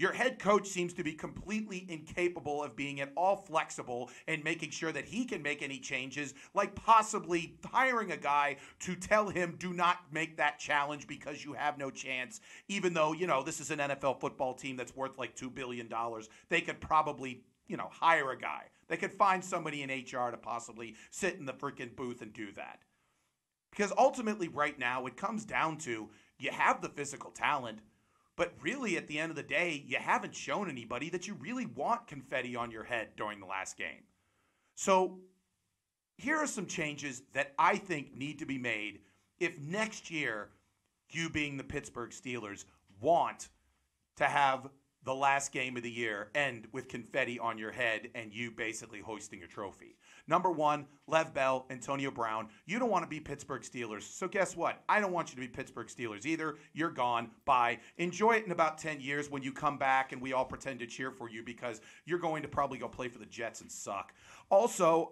Your head coach seems to be completely incapable of being at all flexible and making sure that he can make any changes, like possibly hiring a guy to tell him, do not make that challenge because you have no chance, even though, this is an NFL football team that's worth like $2 billion. They could probably, hire a guy. They could find somebody in HR to possibly sit in the freaking booth and do that. Because ultimately right now it comes down to you have the physical talent, but really, at the end of the day, you haven't shown anybody that you really want confetti on your head during the last game. So here are some changes that I think need to be made if next year, you being the Pittsburgh Steelers, want to have the last game of the year end with confetti on your head and you basically hoisting a trophy. Number one, Lev Bell, Antonio Brown. You don't want to be Pittsburgh Steelers. So guess what? I don't want you to be Pittsburgh Steelers either. You're gone. Bye. Enjoy it in about 10 years when you come back and we all pretend to cheer for you because you're going to probably go play for the Jets and suck. Also,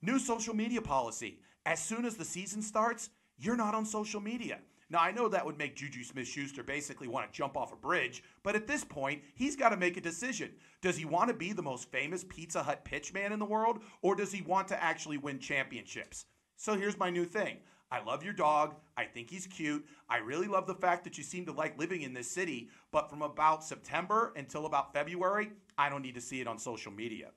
new social media policy. As soon as the season starts, you're not on social media. Now, I know that would make Juju Smith-Schuster basically want to jump off a bridge, but at this point, he's got to make a decision. Does he want to be the most famous Pizza Hut pitchman in the world, or does he want to actually win championships? So here's my new thing. I love your dog. I think he's cute. I really love the fact that you seem to like living in this city, but from about September until about February, I don't need to see it on social media.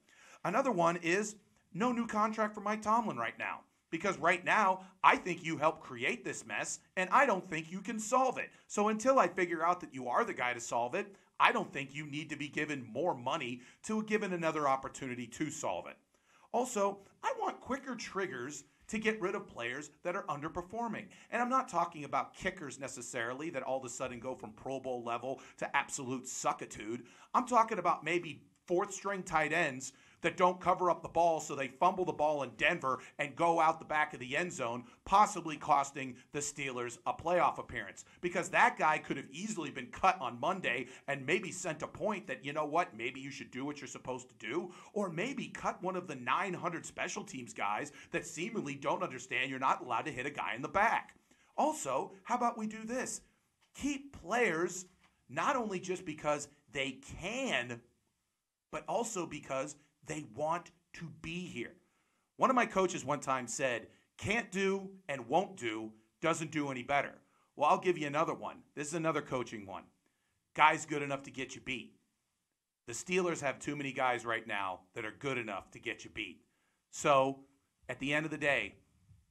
Another one is no new contract for Mike Tomlin right now. Because right now, I think you helped create this mess, and I don't think you can solve it. So until I figure out that you are the guy to solve it, I don't think you need to be given more money to given another opportunity to solve it. Also, I want quicker triggers to get rid of players that are underperforming. And I'm not talking about kickers necessarily that all of a sudden go from Pro Bowl level to absolute suckitude. I'm talking about maybe fourth-string tight ends that don't cover up the ball, so they fumble the ball in Denver and go out the back of the end zone, possibly costing the Steelers a playoff appearance. Because that guy could have easily been cut on Monday and maybe sent a point that, you know what, maybe you should do what you're supposed to do, or maybe cut one of the 900 special teams guys that seemingly don't understand you're not allowed to hit a guy in the back. Also, how about we do this? Keep players not only just because they can, but also because they want to be here. One of my coaches one time said, can't do and won't do doesn't do any better. Well, I'll give you another one. This is another coaching one. Guys good enough to get you beat. The Steelers have too many guys right now that are good enough to get you beat. So, at the end of the day,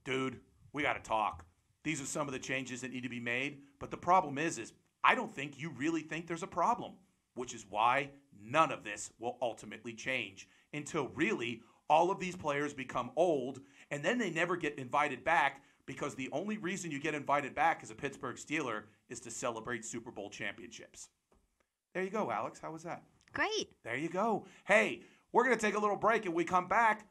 dude, we got to talk. These are some of the changes that need to be made. But the problem is I don't think you really think there's a problem, which is why none of this will ultimately change until really all of these players become old and then they never get invited back because the only reason you get invited back as a Pittsburgh Steeler is to celebrate Super Bowl championships. There you go, Alex. How was that? Great. There you go. Hey, we're going to take a little break and we come back.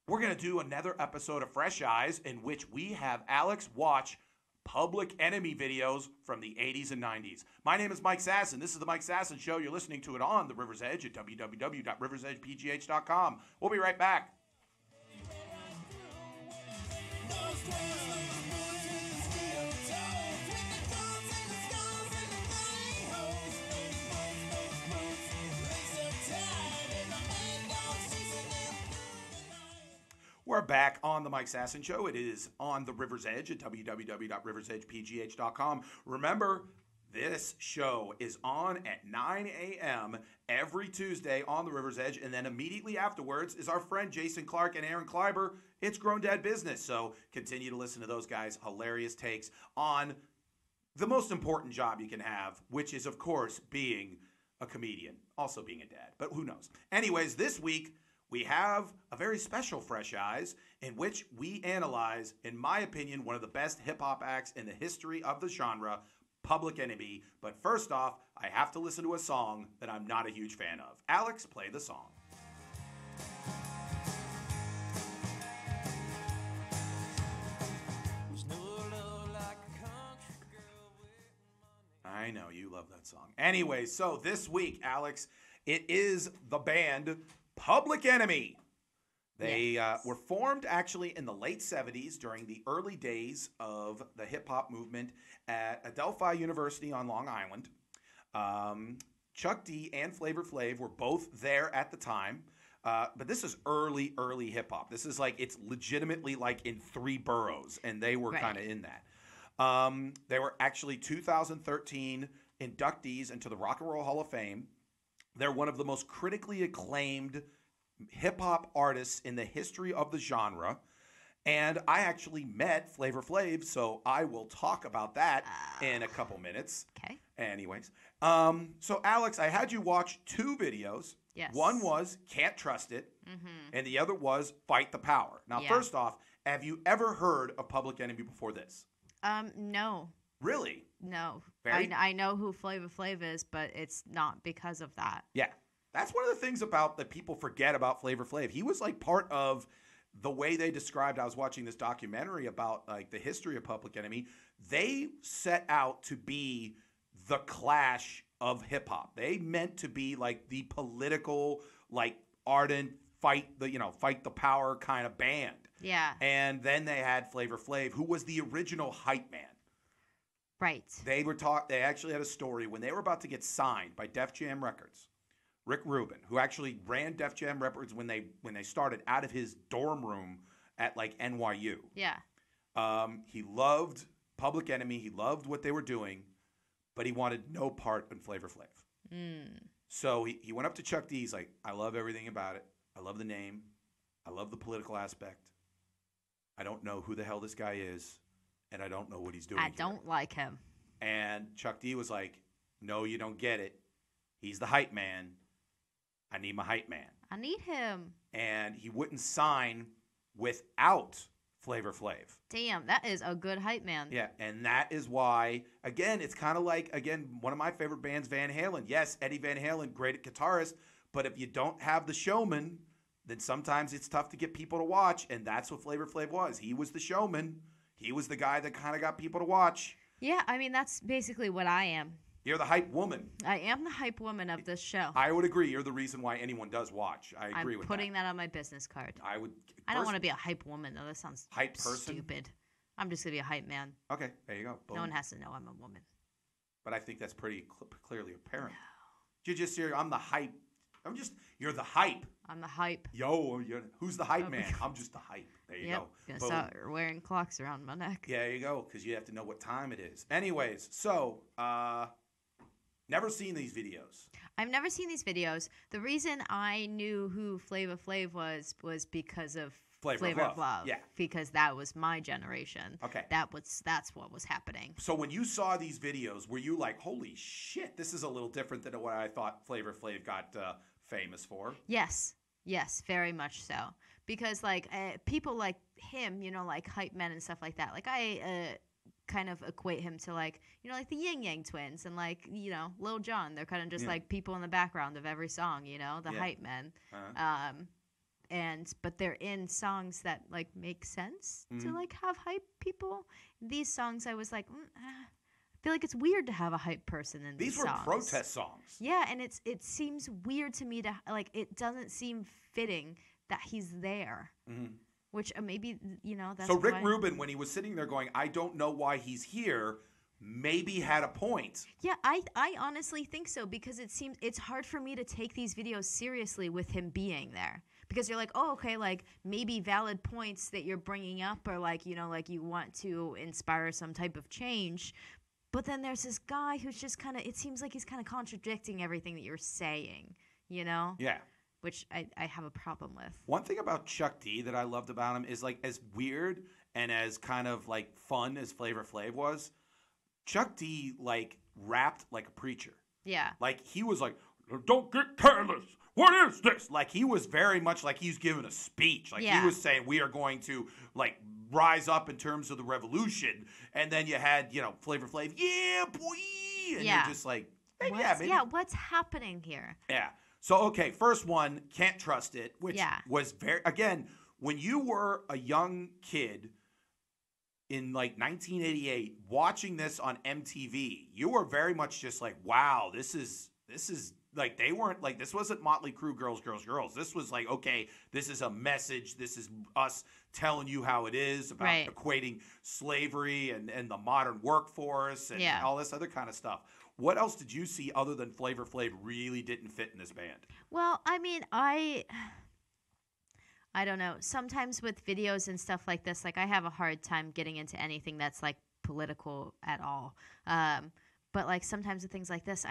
We're going to do another episode of Fresh Eyes in which we have Alex watch Public Enemy videos from the 80s and 90s. My name is Mike Sasson. This is the Mike Sasson Show. You're listening to it on The River's Edge at www.riversedgepgh.com. We'll be right back. We're back on the Mike Sasson Show. It is on the River's Edge at www.riversedgepgh.com. Remember, this show is on at 9 a.m. every Tuesday on the River's Edge, and then immediately afterwards is our friend Jason Clark and Aaron Kleiber. It's Grown Dad Business, so continue to listen to those guys' hilarious takes on the most important job you can have, which is, of course, being a comedian, also being a dad, but who knows. Anyways, this week, we have a very special Fresh Eyes in which we analyze, in my opinion, one of the best hip-hop acts in the history of the genre, Public Enemy. But first off, I have to listen to a song that I'm not a huge fan of. Alex, play the song. I know, you love that song. Anyway, so this week, Alex, it is the band Public Enemy. They were formed actually in the late 70s during the early days of the hip-hop movement at Adelphi University on Long Island. Chuck D and Flavor Flav were both there at the time. But this is early hip-hop. This is like, it's legitimately like in 3 boroughs, and they were kind of in that. They were actually 2013 inductees into the Rock and Roll Hall of Fame. They're one of the most critically acclaimed hip-hop artists in the history of the genre. And I actually met Flavor Flav, so I will talk about that in a couple minutes. Okay. Anyways. So, Alex, I had you watch 2 videos. Yes. One was Can't Trust It, and the other was Fight the Power. Now, first off, have you ever heard of Public Enemy before this? No. Really? No. I know who Flavor Flav is, but it's not because of that. Yeah. That's one of the things about that people forget about Flavor Flav. He was like part of the way they described, I was watching this documentary about like the history of Public Enemy. They set out to be the Clash of hip hop. They meant to be like the political, like ardent fight the power kind of band. Yeah. And then they had Flavor Flav, who was the original hype man. Right. They actually had a story when they were about to get signed by Def Jam Records. Rick Rubin, who actually ran Def Jam Records when they started out of his dorm room at like NYU. Yeah. He loved Public Enemy. He loved what they were doing, but he wanted no part in Flavor Flav. So he went up to Chuck D. He's like, I love everything about it. I love the name. I love the political aspect. I don't know who the hell this guy is, and I don't know what he's doing. I don't like him. And Chuck D was like, no, you don't get it. He's the hype man. I need my hype man. I need him. And he wouldn't sign without Flavor Flav. Damn, that is a good hype man. Yeah, and that is why, again, it's kind of like, one of my favorite bands, Van Halen. Yes, Eddie Van Halen, great guitarist, but if you don't have the showman, then sometimes it's tough to get people to watch, and that's what Flavor Flav was. He was the showman. He was the guy that kind of got people to watch. Yeah, I mean, that's basically what I am. You're the hype woman. I am the hype woman of this show. I would agree. You're the reason why anyone does watch. I agree with that. I'm putting that on my business card. I don't want to be a hype woman, though. That sounds hype person? Stupid. I'm just going to be a hype man. Okay, there you go. Boom. No one has to know I'm a woman. But I think that's pretty clearly apparent. No. You just hear, I'm the hype. You're the hype. I'm the hype. Yo, who's the hype man? I'm just the hype. There you go. Gonna start wearing clocks around my neck. Yeah, there you go, because you have to know what time it is. Anyways, so, never seen these videos. I've never seen these videos. The reason I knew who Flavor Flav was because of Flavor Flav. Yeah. Because that was my generation. Okay. That's what was happening. So when you saw these videos, were you like, holy shit, this is a little different than what I thought Flavor Flav got famous for? Yes. Yes, very much so. Because like people like him, like hype men and stuff like that. Like I kind of equate him to like, like the Yin Yang Twins and like, Lil Jon. They're kind of just like people in the background of every song, the hype men. But they're in songs that like make sense to like have hype people. These songs, I was like, I feel like it's weird to have a hype person in these songs. These were protest songs. Yeah, and it seems weird to me to like. It doesn't seem fitting that he's there. Which maybe that's. So Rick Rubin, when he was sitting there going, I don't know why he's here, maybe had a point. Yeah, I honestly think so, because it's hard for me to take these videos seriously with him being there. Because you're like, oh, okay, like maybe valid points that you're bringing up, or like, like you want to inspire some type of change. But then there's this guy who's just kind of, it seems like he's kind of contradicting everything that you're saying, Yeah. Which I have a problem with. One thing about Chuck D that I loved about him is like as weird and as kind of like fun as Flavor Flav was, Chuck D like rapped like a preacher. Yeah. Like he was like, "Don't get careless. What is this?" Like he was very much like he's giving a speech. Like he was saying, we are going to like rise up in terms of the revolution. And then you had, Flavor Flav, yeah, boy. And you're just like, maybe. What's happening here? Yeah. So, okay, first one, Can't Trust It, which was again, when you were a young kid in like 1988 watching this on MTV, you were very much just like, wow, this is like, they weren't like, this wasn't Motley Crue, girls. This was like, okay, this is a message. This is us telling you how it is about equating slavery and the modern workforce and all this other kind of stuff. What else did you see other than Flavor Flav really didn't fit in this band? Well, I mean, I don't know. Sometimes with videos and stuff like this, like I have a hard time getting into anything that's like political at all. But like sometimes with things like this,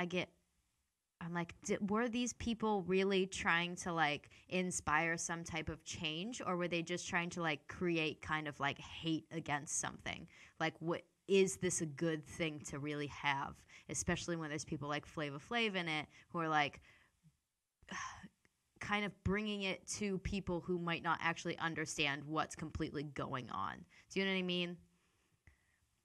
I'm like, were these people really trying to like inspire some type of change, or were they just trying to like create kind of like hate against something? Like, what is this a good thing to really have? Especially when there's people like Flavor Flav in it who are like kind of bringing it to people who might not actually understand what's completely going on. Do you know what I mean?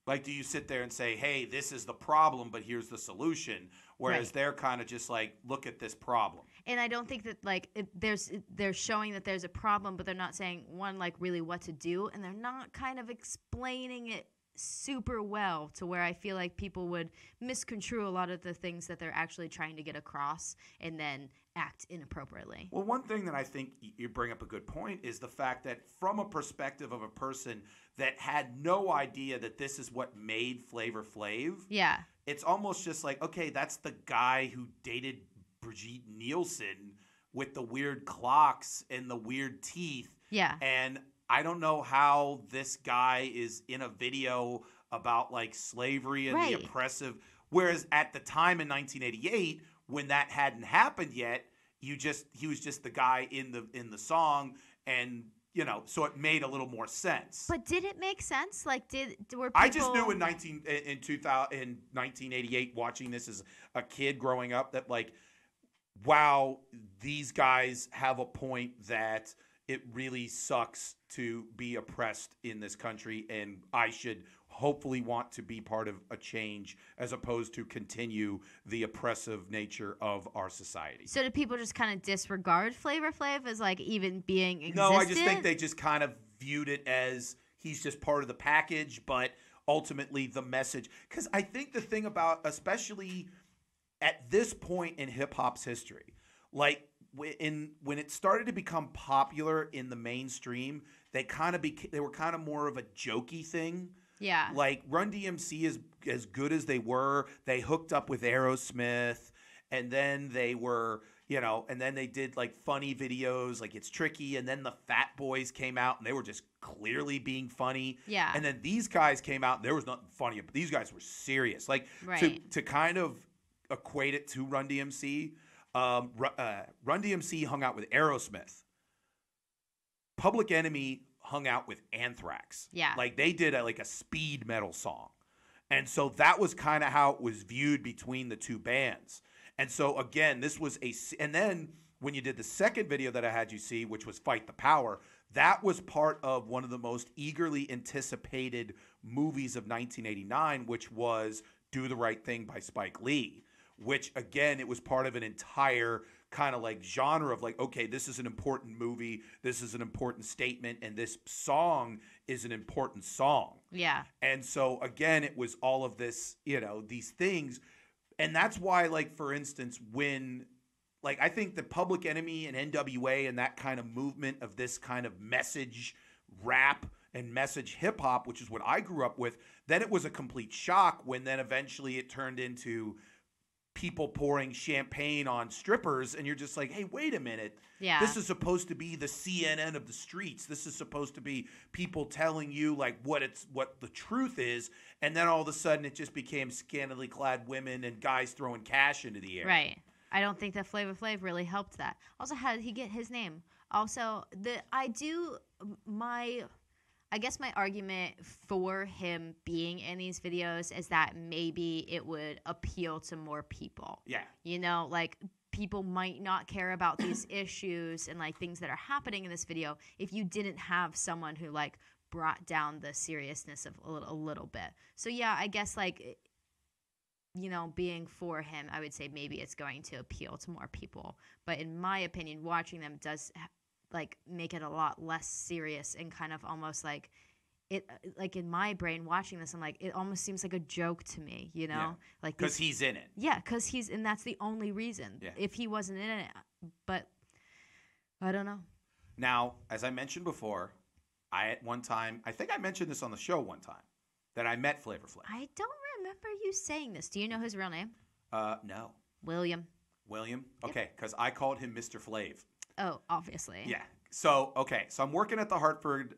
Like, do you sit there and say, hey, this is the problem, but here's the solution? Whereas they're kind of just like, look at this problem. And I don't think that, like, they're showing that there's a problem, but they're not saying, one, like, really what to do. And they're not kind of explaining it super well to where I feel like people would misconstrue a lot of the things that they're actually trying to get across and then act inappropriately. Well, one thing that I think you bring up a good point is the fact that from a perspective of a person that had no idea that this is what made Flavor Flav, it's almost just like, okay, that's the guy who dated Brigitte Nielsen with the weird clocks and the weird teeth. Yeah. And I don't know how this guy is in a video about like slavery and the oppressive. Whereas at the time in 1988, when that hadn't happened yet, he was just the guy in the song, and so it made a little more sense. But did it make sense? Like, were people... I just knew in 1988, watching this as a kid growing up, that like, wow, these guys have a point that it really sucks to be oppressed in this country, and I should hopefully want to be part of a change as opposed to continue the oppressive nature of our society. So did people just kind of disregard Flavor Flav as like even being existent? No, I just think they just kind of viewed it as he's just part of the package, but ultimately the message. Because I think the thing about, especially at this point in hip-hop's history, like when it started to become popular in the mainstream, they were kind of more of a jokey thing. Yeah. Like Run DMC, is as good as they were, they hooked up with Aerosmith, and then they were, and then they did like funny videos like It's Tricky, and then the Fat Boys came out and they were just clearly being funny. Yeah. And then these guys came out and there was nothing funny, but these guys were serious. Like to kind of equate it to Run DMC, Run DMC hung out with Aerosmith. Public Enemy hung out with Anthrax. Yeah. Like they did a speed metal song. And so that was kind of how it was viewed between the two bands. And so again, this was and then when you did the second video that I had you see, which was Fight the Power, that was part of one of the most eagerly anticipated movies of 1989, which was Do the Right Thing by Spike Lee, which again, it was part of an entire kind of like genre of like, okay, this is an important movie, this is an important statement, and this song is an important song. Yeah. And so again, it was all of this, these things. And that's why, like, for instance, when, like, I think the Public Enemy and NWA and that kind of movement of this kind of message rap and message hip hop, which is what I grew up with, then it was a complete shock when then eventually it turned into people pouring champagne on strippers, and you're just like, hey, wait a minute. Yeah. This is supposed to be the CNN of the streets. This is supposed to be people telling you like what the truth is, and then all of a sudden it just became scantily clad women and guys throwing cash into the air. Right. I don't think that Flavor Flav really helped that. Also, how did he get his name? Also, I I guess my argument for him being in these videos is that maybe it would appeal to more people. Yeah. You know, like people might not care about these issues and like things that are happening in this video if you didn't have someone who like brought down the seriousness of a little bit. So yeah, I guess like, you know, being for him, I would say maybe it's going to appeal to more people. But in my opinion, watching them does like make it a lot less serious and kind of almost like it, like in my brain watching this, I'm like, it almost seems like a joke to me, you know? Yeah. Like because he's in it. Yeah, because and that's the only reason. Yeah. If he wasn't in it, but I don't know. Now, as I mentioned before, at one time, I think I mentioned this on the show one time, that I met Flavor Flav. I don't remember you saying this. Do you know his real name? No. William. William? Yep. Okay, because I called him Mr. Flav. Oh, obviously. Yeah. So, okay. So I'm working at the Hartford,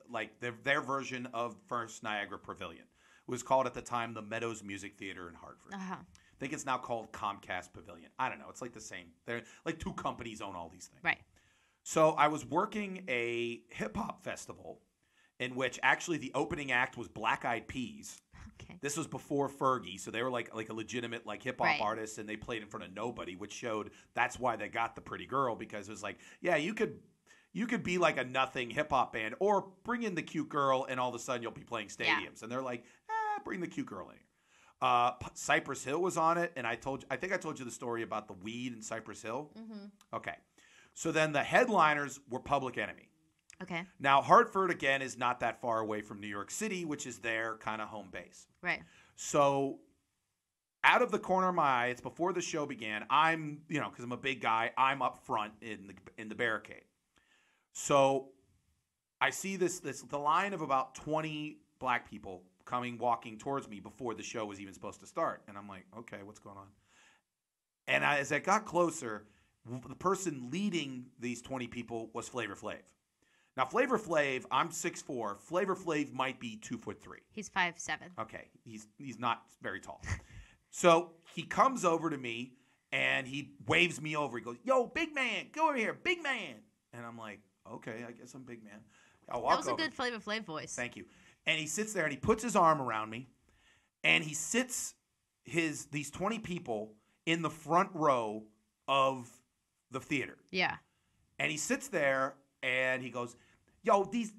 like their version of First Niagara Pavilion. It was called at the time the Meadows Music Theater in Hartford. Uh-huh. I think it's now called Comcast Pavilion. I don't know. It's like the same. They're like two companies own all these things. Right. So I was working a hip-hop festival in which actually the opening act was Black Eyed Peas. Okay. This was before Fergie, so they were like a legitimate like hip hop Right. artist, and they played in front of nobody, which showed that's why they got the pretty girl, because it was like, yeah, you could be like a nothing hip hop band, or bring in the cute girl, and all of a sudden you'll be playing stadiums. Yeah. And they're like, bring the cute girl in here. Cypress Hill was on it, and I think I told you the story about the weed in Cypress Hill. Mm-hmm. Okay, so then the headliners were Public Enemy. Okay. Now, Hartford, again, is not that far away from New York City, which is their kind of home base. Right. So, out of the corner of my eye, it's before the show began, I'm, you know, because I'm a big guy, I'm up front in the barricade. So, I see the line of about 20 black people walking towards me before the show was even supposed to start. And I'm like, okay, what's going on? And as I got closer, the person leading these 20 people was Flavor Flav. Now, Flavor Flav, I'm 6'4". Flavor Flav might be 2'3". He's 5'7". Okay, he's not very tall. So he comes over to me and he waves me over. He goes, "Yo, big man, go over here, big man." And I'm like, okay, I guess I'm big man. I'll walk That was a over. good Flavor Flav voice. Thank you. And he sits there and he puts his arm around me, and he sits these 20 people in the front row of the theater. Yeah. And he sits there and he goes, "Yo, these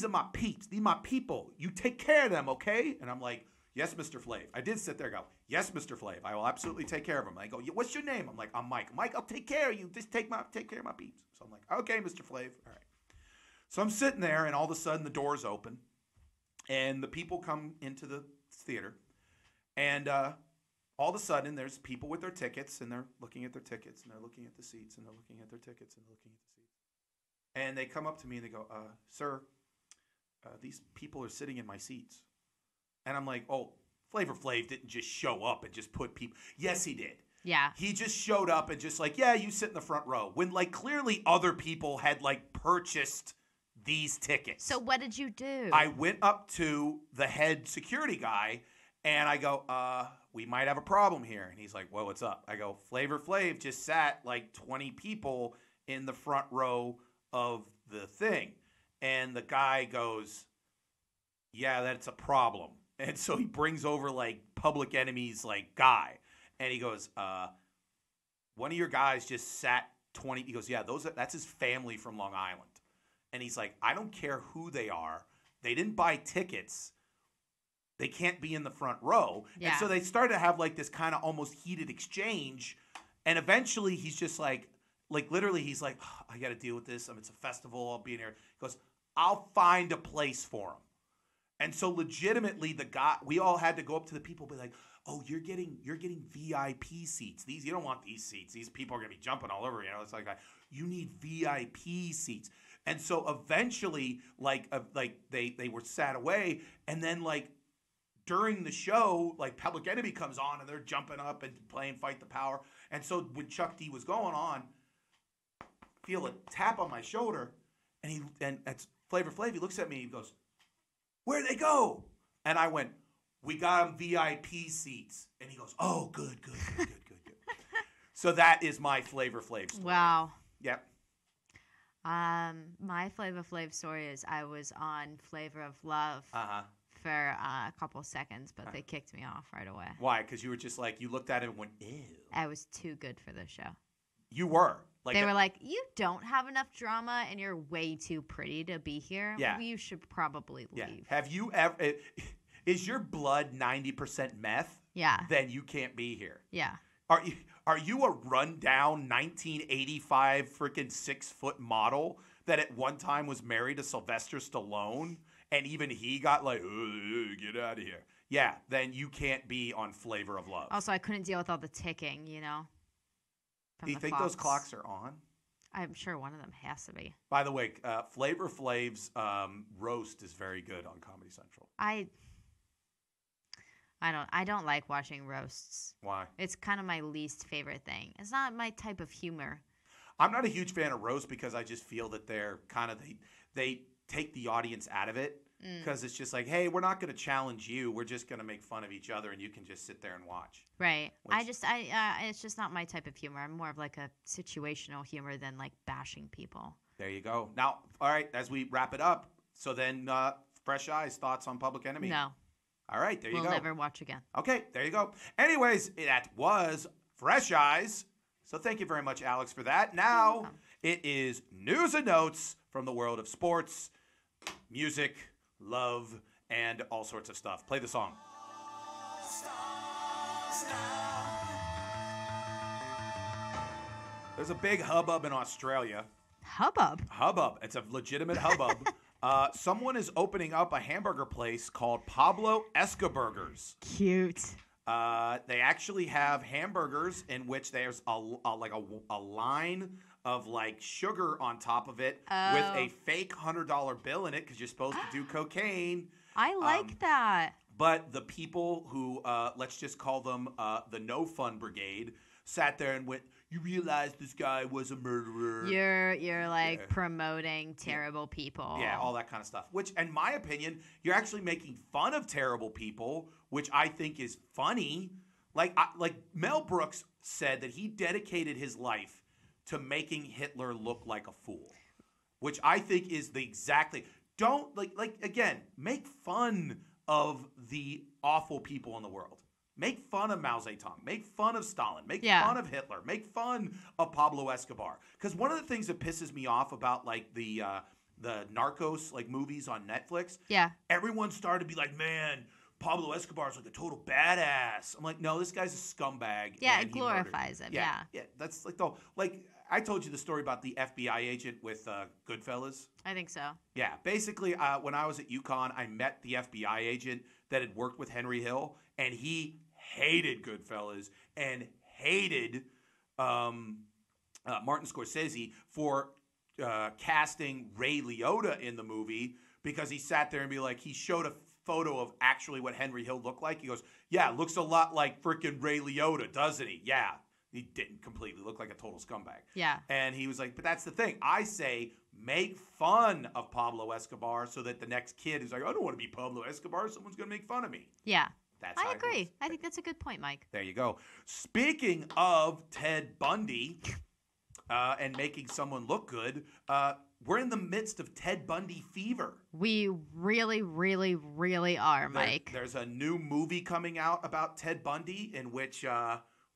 are my peeps. These are my people. You take care of them, okay?" And I'm like, "Yes, Mr. Flav." I did sit there and go, "Yes, Mr. Flav. I will absolutely take care of them." I go, "What's your name?" I'm like, "I'm Mike." "Mike, I'll take care of you. Just take care of my peeps." So I'm like, "Okay, Mr. Flav. All right." So I'm sitting there, and all of a sudden the doors open, and the people come into the theater, and all of a sudden there's people with their tickets, and they're looking at their tickets, and they're looking at the seats, and they're looking at their tickets, and they're looking at the seats. And they come up to me and they go, "Sir, these people are sitting in my seats." And I'm like, "Oh, Flavor Flav didn't just show up and just put people." Yes, he did. Yeah. He just showed up and just like, "Yeah, you sit in the front row." When like clearly other people had like purchased these tickets. So what did you do? I went up to the head security guy and I go, "We might have a problem here." And he's like, "Well, what's up?" I go, "Flavor Flav just sat like 20 people in the front row of the thing." And the guy goes, "Yeah, that's a problem." And so he brings over like Public Enemy's like guy, and he goes, "One of your guys just sat 20." He goes, "Yeah, that's his family from Long Island." And he's like, "I don't care who they are. They didn't buy tickets. They can't be in the front row." Yeah. And so they started to have like this kind of almost heated exchange. And eventually he's just like literally he's like, "I got to deal with this. It's a festival. I'll be in here." He goes, "I'll find a place for him." And so legitimately the guy, we all had to go up to the people and be like, "Oh, you're getting VIP seats. You don't want these seats. These people are going to be jumping all over, you know." It's like, "You need VIP seats." And so eventually they were sat away, and then like during the show, like Public Enemy comes on and they're jumping up and playing Fight the Power. And so when Chuck D was going on, feel a tap on my shoulder, and it's Flavor Flav. He looks at me, he goes, "Where'd they go?" And I went, "We got them VIP seats." And he goes, "Oh, good." So that is my Flavor Flav story. Wow. Yep. My Flavor Flav story is I was on Flavor of Love Uh-huh. for a couple seconds, but they kicked me off right away. Why? Because you were just like, you looked at it and went, ew. I was too good for the show. You were. They were like, you don't have enough drama and you're way too pretty to be here. Yeah. You should probably leave. Have you ever... Is your blood 90% meth? Yeah. Then you can't be here. Yeah. Are you a rundown 1985 freaking 6-foot model that at one time was married to Sylvester Stallone and even he got like, get out of here? Yeah, then you can't be on Flavor of Love. Also, I couldn't deal with all the ticking, Do you think those clocks are on? I'm sure one of them has to be. By the way, Flavor Flav's roast is very good on Comedy Central. I don't like watching roasts. Why? It's kind of my least favorite thing. It's not my type of humor. I'm not a huge fan of roast because I just feel that they're kind of they take the audience out of it because it's just like, hey, we're not going to challenge you. We're just going to make fun of each other, and you can just sit there and watch. Right. It's just not my type of humor. I'm more of like a situational humor than like bashing people. There you go. Now, all right, as we wrap it up, so then Fresh Eyes, thoughts on Public Enemy? No. All right, there you go. We'll never watch again. Okay, there you go. Anyways, that was Fresh Eyes. So thank you very much, Alex, for that. Now it is news and notes from the world of sports, music, love, and all sorts of stuff. Play the song. There's a big hubbub in Australia. Hubbub? Hubbub. It's a legitimate hubbub. Someone is opening up a hamburger place called Pablo Escoburgers. Cute. They actually have hamburgers in which there's a line of like sugar on top of it with a fake $100 bill in it because you're supposed to do cocaine. I like that. But the people who, let's just call them the No Fun Brigade, sat there and went, you realize this guy was a murderer. You're like promoting terrible people. Yeah, all that kind of stuff. Which, in my opinion, you're actually making fun of terrible people, which I think is funny. Like Mel Brooks said that he dedicated his life to making Hitler look like a fool, which I think is the exactly. Don't again, make fun of the awful people in the world. Make fun of Mao Zedong. Make fun of Stalin. Make fun of Hitler. Make fun of Pablo Escobar. Because one of the things that pisses me off about like the Narcos like movies on Netflix, everyone started to be like, man, Pablo Escobar's like a total badass. I'm like, no, this guy's a scumbag. Yeah, it glorifies him. Yeah, that's like I told you the story about the FBI agent with Goodfellas. I think so. Yeah, basically, when I was at UConn, I met the FBI agent that had worked with Henry Hill, and he hated Goodfellas and hated Martin Scorsese for casting Ray Liotta in the movie because he sat there and be like, he showed a photo of actually what Henry Hill looked like. He goes, yeah, looks a lot like freaking Ray Liotta, doesn't he? Yeah. He didn't completely look like a total scumbag. Yeah. And he was like, but that's the thing. I say make fun of Pablo Escobar so that the next kid is like, I don't want to be Pablo Escobar. Someone's going to make fun of me. Yeah. That's I agree. I think that's a good point, Mike. There you go. Speaking of Ted Bundy and making someone look good, we're in the midst of Ted Bundy fever. We really, really, really are, Mike. There's a new movie coming out about Ted Bundy in which...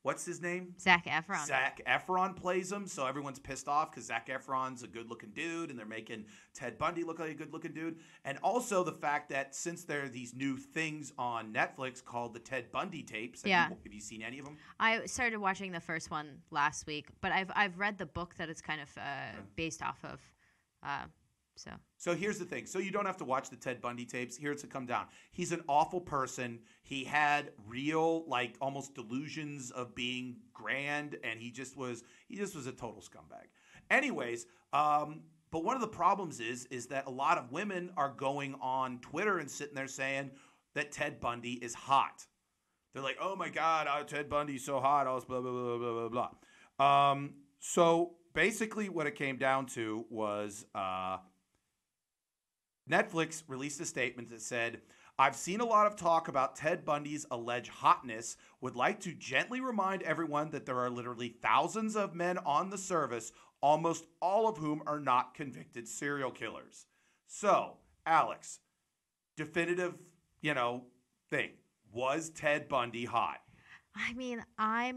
what's his name? Zac Efron. Zac Efron plays him, so everyone's pissed off because Zac Efron's a good-looking dude, and they're making Ted Bundy look like a good-looking dude. And also the fact that since there are these new things on Netflix called the Ted Bundy tapes, have you seen any of them? I started watching the first one last week, but I've read the book that it's kind of based off of. So here's the thing. So you don't have to watch the Ted Bundy tapes. Here's to come down. He's an awful person. He had real, like, almost delusions of being grand, and he just was a total scumbag. Anyways, but one of the problems is that a lot of women are going on Twitter and sitting there saying that Ted Bundy is hot. They're like, oh my God, Ted Bundy's so hot. All this blah, blah, blah, blah, blah, blah. So basically what it came down to was Netflix released a statement that said, I've seen a lot of talk about Ted Bundy's alleged hotness. Would like to gently remind everyone that there are literally thousands of men on the service, almost all of whom are not convicted serial killers. So, Alex, definitive, thing. Was Ted Bundy hot? I mean, I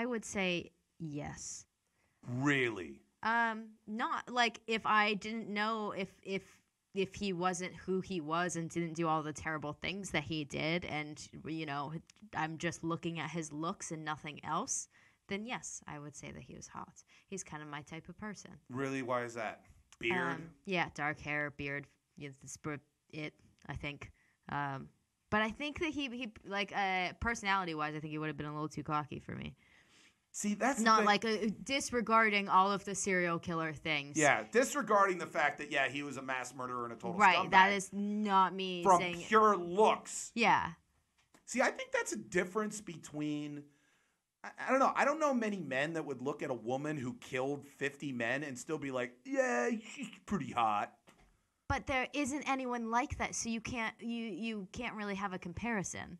would say yes. Really? Not like if I didn't know if he wasn't who he was and didn't do all the terrible things that he did, and I'm just looking at his looks and nothing else, then yes, I would say that he was hot. He's kind of my type of person. Really? Why is that? Beard? Yeah, dark hair, beard. Yeah, I think. But I think that he like personality-wise, I think he would have been a little too cocky for me. See, that's not like disregarding all of the serial killer things. Yeah, disregarding the fact that he was a mass murderer and a total right. scumbag. That is not me from saying pure looks. Yeah. See, I think that's a difference between. I don't know. I don't know many men that would look at a woman who killed 50 men and still be like, yeah, she's pretty hot. But there isn't anyone like that, so you can't really have a comparison.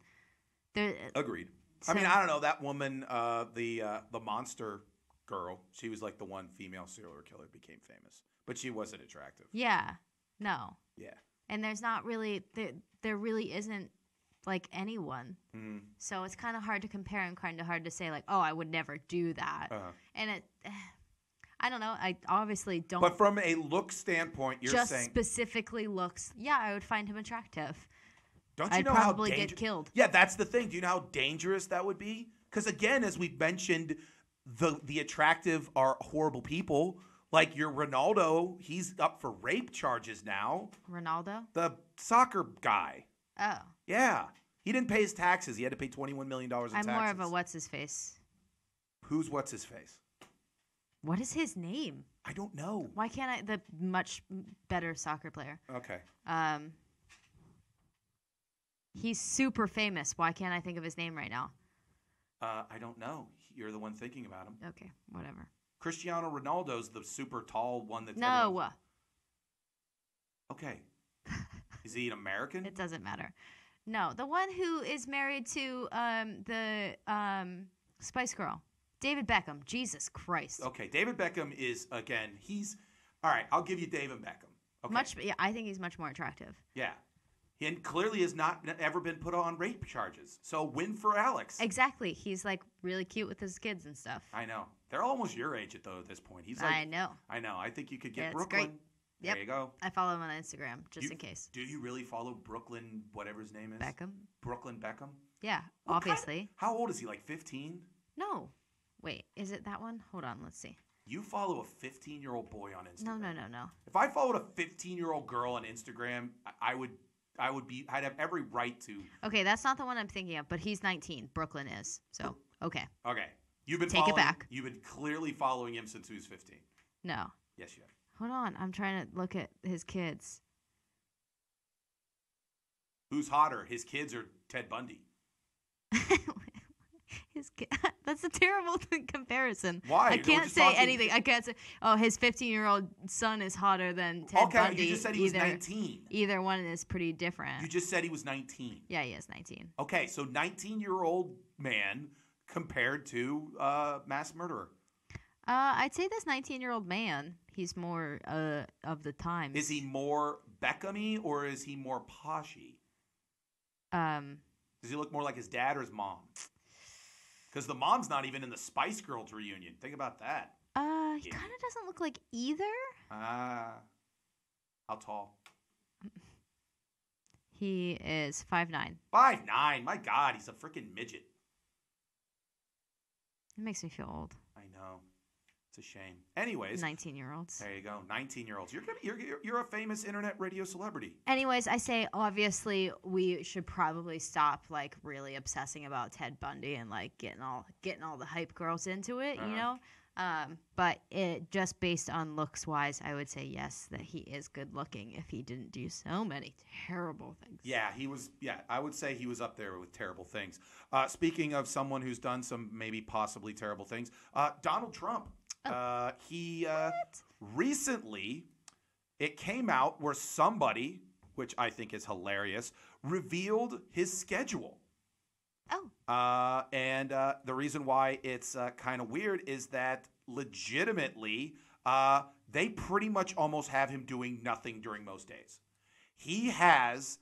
Agreed. So, I mean, I don't know that woman, the monster girl. She was like the one female serial killer that became famous, but she wasn't attractive. Yeah. No. Yeah. And there's not really there really isn't like anyone. Mm. So it's kind of hard to compare and kind of hard to say like, oh, I would never do that. And I don't know. I obviously don't. But from a look standpoint, you're just saying specifically looks. Yeah, I would find him attractive. Don't you I'd know probably how get killed. Yeah, that's the thing. Do you know how dangerous that would be? Because again, as we've mentioned, the attractive are horrible people. Like your Ronaldo, he's up for rape charges now. Ronaldo? The soccer guy. Oh. Yeah. He didn't pay his taxes. He had to pay $21 million in taxes. I'm more of a what's-his-face. Who's what's-his-face? What is his name? I don't know. Why can't I? The much better soccer player. Okay. He's super famous. Why can't I think of his name right now? I don't know. You're the one thinking about him. Okay, whatever. Cristiano Ronaldo's the super tall one that's... No. Okay. Is he an American? It doesn't matter. No, the one who is married to the Spice Girl. David Beckham. Jesus Christ. Okay, David Beckham is, again, he's... All right, I'll give you David Beckham. Okay. I think he's much more attractive. Yeah. And clearly has not ever been put on rape charges. So win for Alex. Exactly. He's like really cute with his kids and stuff. I know. They're almost your age at this point. He's like, I know. I think you could get That's Brooklyn. Great. There you go. I follow him on Instagram in case. Do you really follow Brooklyn, whatever his name is? Beckham? Brooklyn Beckham? Yeah, obviously. How old is he? Like 15? No. Wait, is it that one? Hold on, let's see. You follow a 15-year-old boy on Instagram. No. If I followed a 15-year-old girl on Instagram, I'd have every right to. Okay, that's not the one I'm thinking of, but he's 19. Brooklyn is. So, okay. Okay. You've been Take it back. You've been clearly following him since he was 15. No. Yes, you have. Hold on. I'm trying to look at his kids. Who's hotter, his kids or Ted Bundy? That's a terrible comparison. Why? I can't say anything. I can't say, oh, his 15-year-old son is hotter than Ted Bundy. Okay, you just said he was 19. Either one is pretty different. You just said he was 19. Yeah, he is 19. Okay, so 19-year-old man compared to mass murderer. I'd say this 19-year-old man, he's more of the times. Is he more Beckham-y or is he more poshy? Does he look more like his dad or his mom? Because the mom's not even in the Spice Girls reunion. Think about that. He kind of doesn't look like either. How tall? He is 5'9". 5'9". My God, he's a freaking midget. It makes me feel old. I know. It's a shame. Anyways. 19-year-olds. There you go. 19-year-olds. You're a famous internet radio celebrity. Anyways, I say obviously we should probably stop like really obsessing about Ted Bundy and like getting all the hype girls into it, you know? But it just based on looks wise, I would say yes, that he is good looking if he didn't do so many terrible things. Yeah, he was. Yeah, I would say he was up there with terrible things. Speaking of someone who's done some maybe possibly terrible things, Donald Trump. He recently, it came out where somebody, which I think is hilarious, revealed his schedule. Oh. And the reason why it's kind of weird is that legitimately, they pretty much almost have him doing nothing during most days. He has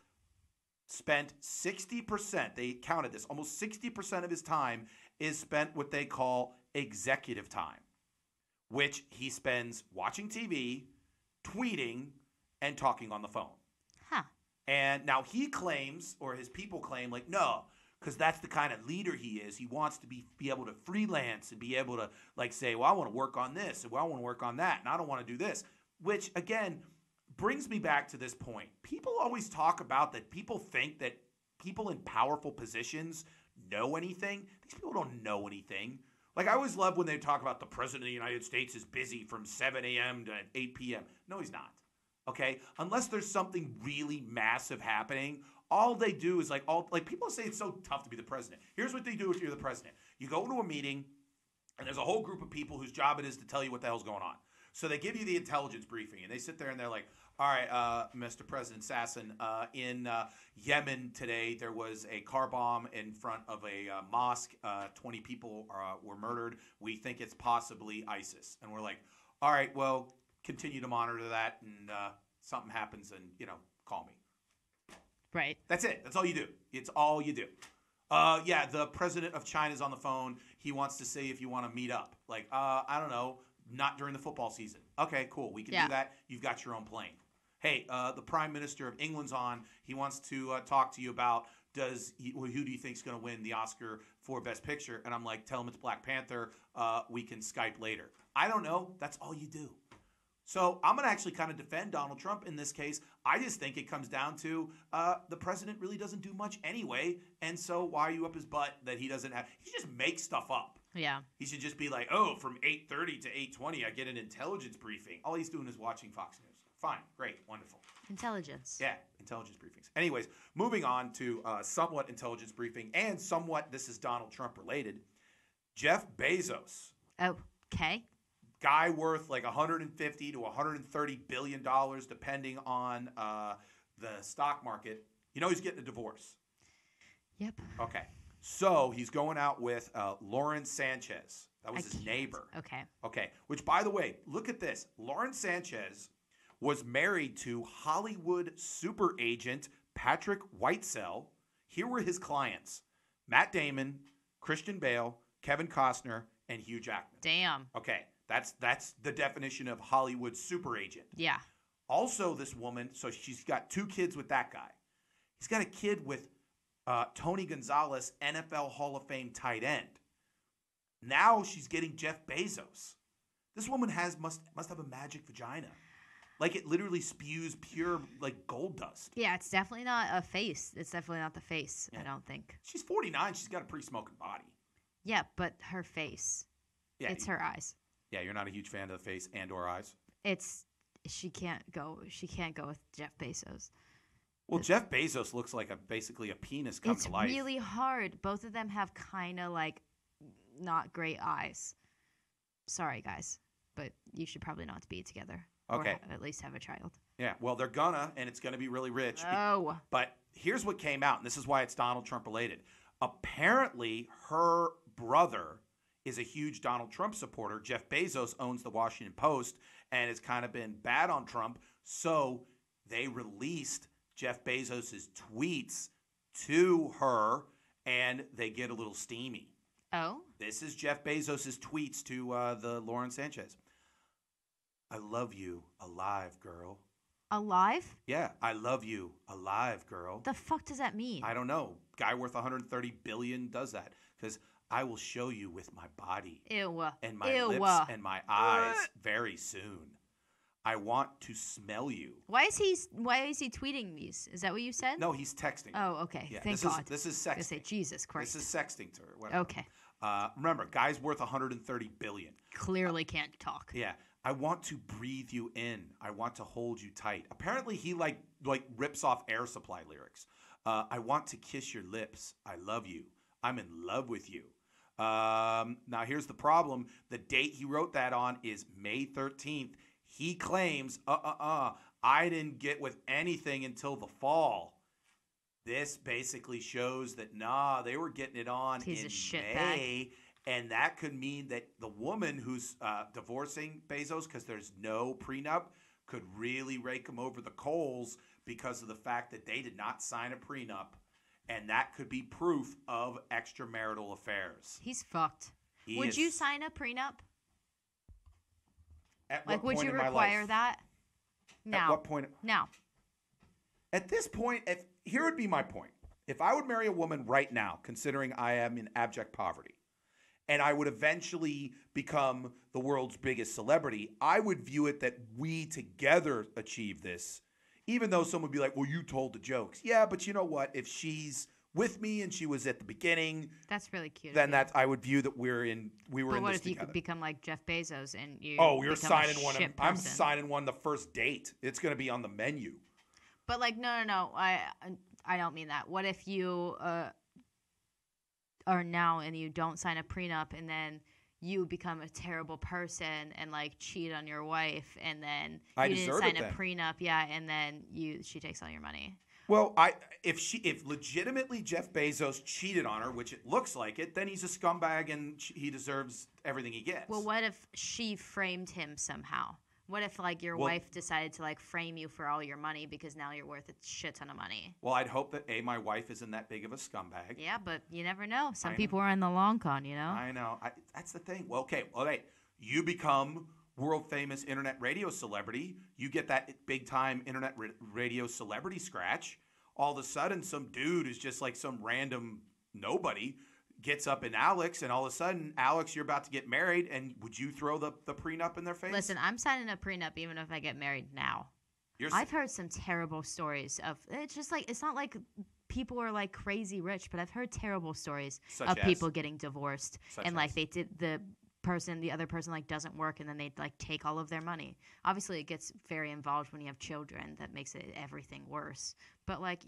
spent 60%, they counted this, almost 60% of his time is spent what they call executive time, which he spends watching TV, tweeting, and talking on the phone. Huh. And now he claims, or his people claim, like, no, because that's the kind of leader he is. He wants to be able to freelance and be able to, like, say, well, I want to work on this, and well, I want to work on that, and I don't want to do this, which, again, brings me back to this point. People always talk about that people think that people in powerful positions know anything. These people don't know anything. Like, I always love when they talk about the president of the United States is busy from 7 a.m. to 8 p.m. No, he's not. Okay? Unless there's something really massive happening, all they do is, like people say it's so tough to be the president. Here's what they do if you're the president. You go into a meeting, and there's a whole group of people whose job it is to tell you what the hell's going on. So they give you the intelligence briefing, and they sit there and they're like, all right, Mr. President Sasson, in Yemen today, there was a car bomb in front of a mosque. 20 people were murdered. We think it's possibly ISIS. And we're like, all right, well, continue to monitor that, and something happens, and, call me. Right. That's it. That's all you do. It's all you do. Yeah, the president of China's on the phone. He wants to say if you want to meet up. Like, I don't know, not during the football season. Okay, cool. We can do that. You've got your own plane. Hey, the Prime Minister of England's on. He wants to talk to you about who do you think is going to win the Oscar for Best Picture? And I'm like, tell him it's Black Panther. We can Skype later. I don't know. That's all you do. So I'm going to actually kind of defend Donald Trump in this case. I just think it comes down to the president really doesn't do much anyway. And so why are you up his butt that he doesn't have? He just makes stuff up. Yeah. He should just be like, oh, from 8:30 to 8:20, I get an intelligence briefing. All he's doing is watching Fox News. Fine. Great. Wonderful. Intelligence. Yeah. Intelligence briefings. Anyways, moving on to somewhat intelligence briefing and somewhat, this is Donald Trump related. Jeff Bezos. Oh, okay. Guy worth like $150 to $130 billion, depending on the stock market. He's getting a divorce. Yep. Okay. So he's going out with Lauren Sanchez. That was his neighbor. Okay. Okay. Which, by the way, look at this. Lauren Sanchez was married to Hollywood super agent Patrick Whitesell. Here were his clients: Matt Damon, Christian Bale, Kevin Costner, and Hugh Jackman. Damn. Okay. That's the definition of Hollywood super agent. Yeah. Also, this woman, so she's got 2 kids with that guy. He's got a kid with Tony Gonzalez, NFL Hall of Fame tight end. Now she's getting Jeff Bezos. This woman must have a magic vagina. Like, it literally spews pure, like, gold dust. Yeah, it's definitely not a face. It's definitely not the face, I don't think. She's 49. She's got a pretty smoking body. Yeah, but her face. Yeah, it's her eyes. Yeah, you're not a huge fan of the face and or eyes? She can't go with Jeff Bezos. Well, Jeff Bezos looks like basically a penis come to life. It's really hard. Both of them have kind of, like, not great eyes. Sorry, guys, but you should probably not be together. Okay. Or at least have a child. Yeah, well, they're gonna, and it's gonna be really rich. Oh. But here's what came out, and this is why it's Donald Trump related. Apparently, her brother is a huge Donald Trump supporter. Jeff Bezos owns the Washington Post and has kind of been bad on Trump. So they released Jeff Bezos' tweets to her, and they get a little steamy. Oh? This is Jeff Bezos' tweets to the Lauren Sanchez. I love you, alive, girl. Alive? Yeah, I love you, alive, girl. The fuck does that mean? I don't know. Guy worth $130 billion does that. Because I will show you with my body. Ew. And my lips and my eyes very soon. I want to smell you. Why is he tweeting these? Is that what you said? No, he's texting. Oh, okay. Yeah, Thank God. This is sexting. I was gonna say, Jesus Christ. This is sexting to her. Whatever. Okay. Remember, guy's worth $130 billion. Clearly can't talk. Yeah. I want to breathe you in. I want to hold you tight. Apparently, he like rips off Air Supply lyrics. I want to kiss your lips. I love you. I'm in love with you. Now, here's the problem. The date he wrote that on is May 13th. He claims, I didn't get with anything until the fall. This basically shows that, they were getting it on He's in a shitbag. May. And that could mean that the woman who's divorcing Bezos because there's no prenup could really rake him over the coals because of the fact that they did not sign a prenup. And that could be proof of extramarital affairs. He's fucked. Would you sign a prenup? At what would point you in my require life? that? Now. At what point? Now. At this point, here would be my point. If I would marry a woman right now, considering I am in abject poverty, and I would eventually become the world's biggest celebrity, I would view it that we together achieve this, even though someone would be like, well, you told the jokes. Yeah, but you know what? If she's with me and she was at the beginning, that's really cute. Then I would view that we were in this together. But what if you could become like Jeff Bezos and you? Oh, you're signing one. I'm person. signing one the first date. It's going to be on the menu. But like, no. I don't mean that. What if you are now and you don't sign a prenup and then you become a terrible person and like cheat on your wife and then you didn't sign a prenup, and then she takes all your money. Well, if legitimately Jeff Bezos cheated on her, which it looks like it, then he's a scumbag and he deserves everything he gets. Well, what if she framed him somehow? What if like your wife decided to like frame you for all your money because now you're worth a shit ton of money? Well, I'd hope that my wife isn't that big of a scumbag. Yeah, but you never know. Some people are in the long con, you know? I know. That's the thing. Well, okay. Well, hey, you become world famous internet radio celebrity. You get that big time internet radio celebrity scratch. All of a sudden, some dude who's just like some random nobody gets up in Alex, and all of a sudden, Alex, you're about to get married, and would you throw the prenup in their face? Listen, I'm signing a prenup even if I get married now. I've heard some terrible stories of, it's just like, it's not like people are like crazy rich, but I've heard terrible stories of people getting divorced. And like they did the other person like doesn't work and then they like take all of their money. Obviously it gets very involved when you have children. That makes everything worse. But like,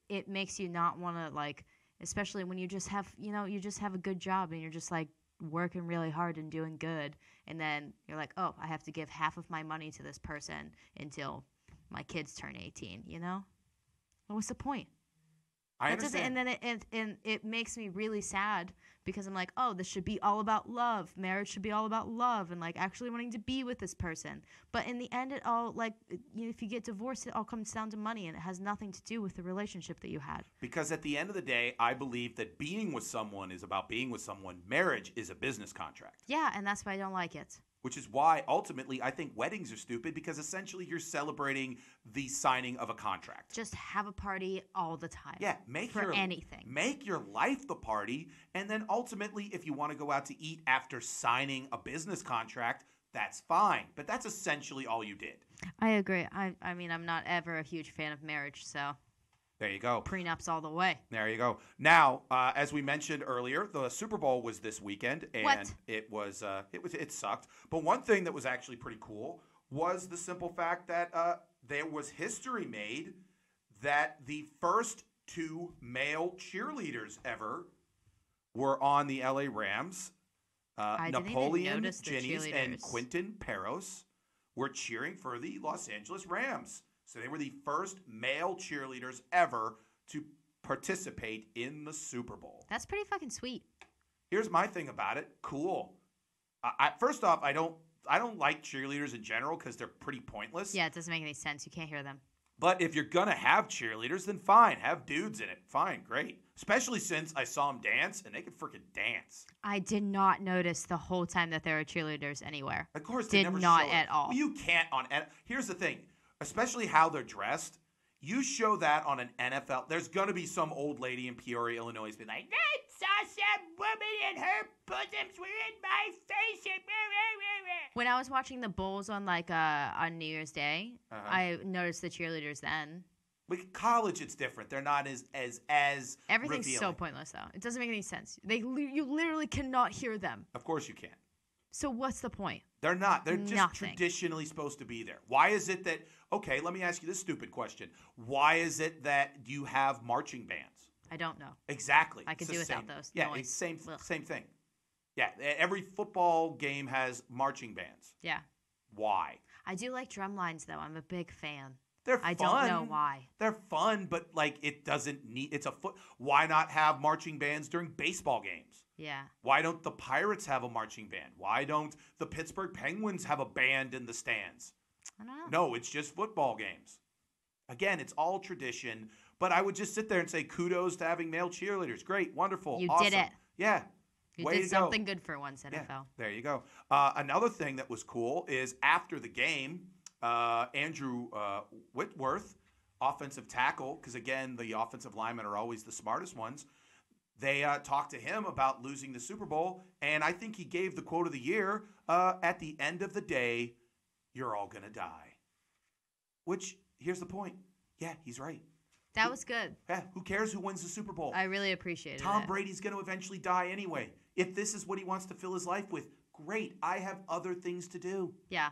it makes you not want to like, especially when you just have a good job and you're just like working really hard and doing good. And then you're like, oh, I have to give half of my money to this person until my kids turn 18, Well, what's the point? I understand. And then it makes me really sad because I'm like, oh, this should be all about love. Marriage should be all about love and like actually wanting to be with this person. But in the end, it all like, if you get divorced, it all comes down to money and it has nothing to do with the relationship that you had. Because at the end of the day, I believe that being with someone is about being with someone. Marriage is a business contract. Yeah, and that's why I don't like it. Which is why, ultimately, I think weddings are stupid because essentially you're celebrating the signing of a contract. Just have a party all the time. Yeah, anything. Make your life the party, and then ultimately, if you want to go out to eat after signing a business contract, that's fine. But that's essentially all you did. I agree. I mean, I'm not ever a huge fan of marriage, so... There you go. Prenups all the way. There you go. Now, as we mentioned earlier, the Super Bowl was this weekend, and it sucked. But one thing that was actually pretty cool was the simple fact that there was history made that the first two male cheerleaders ever were on the LA Rams. Napoleon Jennings and Quentin Peros were cheering for the Los Angeles Rams. So they were the first male cheerleaders ever to participate in the Super Bowl. That's pretty fucking sweet. Here's my thing about it. Cool. First off, I don't like cheerleaders in general because they're pretty pointless. Yeah, it doesn't make any sense. You can't hear them. But if you're going to have cheerleaders, then fine. Have dudes in it. Fine. Great. Especially since I saw them dance, and they can freaking dance. I did not notice the whole time that there were cheerleaders anywhere. Of course, they never show it. Did not at all. Well, you can't on... Here's the thing. Especially how they're dressed. You show that on an NFL. There's going to be some old lady in Peoria, Illinois, being like, I saw some woman and her bosoms were in my face. When I was watching the Bulls on on New Year's Day, I noticed the cheerleaders then. With college, it's different. They're not as Everything's revealing. So pointless, though. It doesn't make any sense. You literally cannot hear them. Of course you can. So what's the point? They're not. They're just traditionally supposed to be there. Why is it that... Okay, let me ask you this stupid question. Why is it that you have marching bands? I don't know. Exactly. I could do without those. Yeah, it's same thing. Yeah, every football game has marching bands. Yeah. Why? I do like drum lines, though. I'm a big fan. They're fun. I don't know why. They're fun, but like it doesn't need. It's a foot. Why not have marching bands during baseball games? Yeah. Why don't the Pirates have a marching band? Why don't the Pittsburgh Penguins have a band in the stands? I don't No, know. it's just football games. Again, it's all tradition. But I would just sit there and say kudos to having male cheerleaders. Great, wonderful, You awesome. did it. Yeah. You Way did to something go. good for once, NFL. Yeah, there you go. Another thing that was cool is after the game, Andrew Whitworth, offensive tackle, because again, the offensive linemen are always the smartest ones. They talked to him about losing the Super Bowl, and I think he gave the quote of the year, at the end of the day, you're all going to die. Which, here's the point. Yeah, he's right. That was good. Yeah, who cares who wins the Super Bowl? I really appreciated it. Tom Brady's going to eventually die anyway. If this is what he wants to fill his life with, great. I have other things to do. Yeah.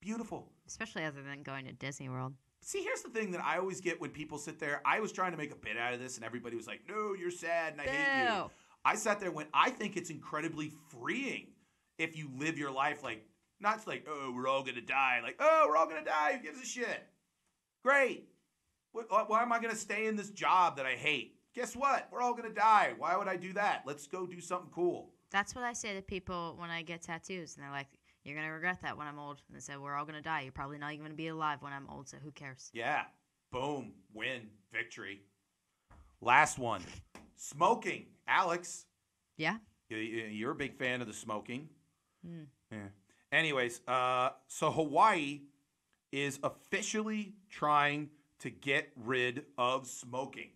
Beautiful. Especially other than going to Disney World. See, here's the thing that I always get when people sit there. I was trying to make a bit out of this, and everybody was like, no, you're sad, and I hate you. I sat there and went, I think it's incredibly freeing if you live your life like, not like, oh, we're all going to die. Like, oh, we're all going to die. Who gives a shit? Great. Why am I going to stay in this job that I hate? Guess what? We're all going to die. Why would I do that? Let's go do something cool. That's what I say to people when I get tattoos. And they're like, you're going to regret that when I'm old. And they say, we're all going to die. You're probably not even going to be alive when I'm old, so who cares? Yeah. Boom. Win. Victory. Last one. Smoking. Alex. Yeah? You're a big fan of the smoking. Mm. Yeah. Anyways, so Hawaii is officially trying to get rid of smoking.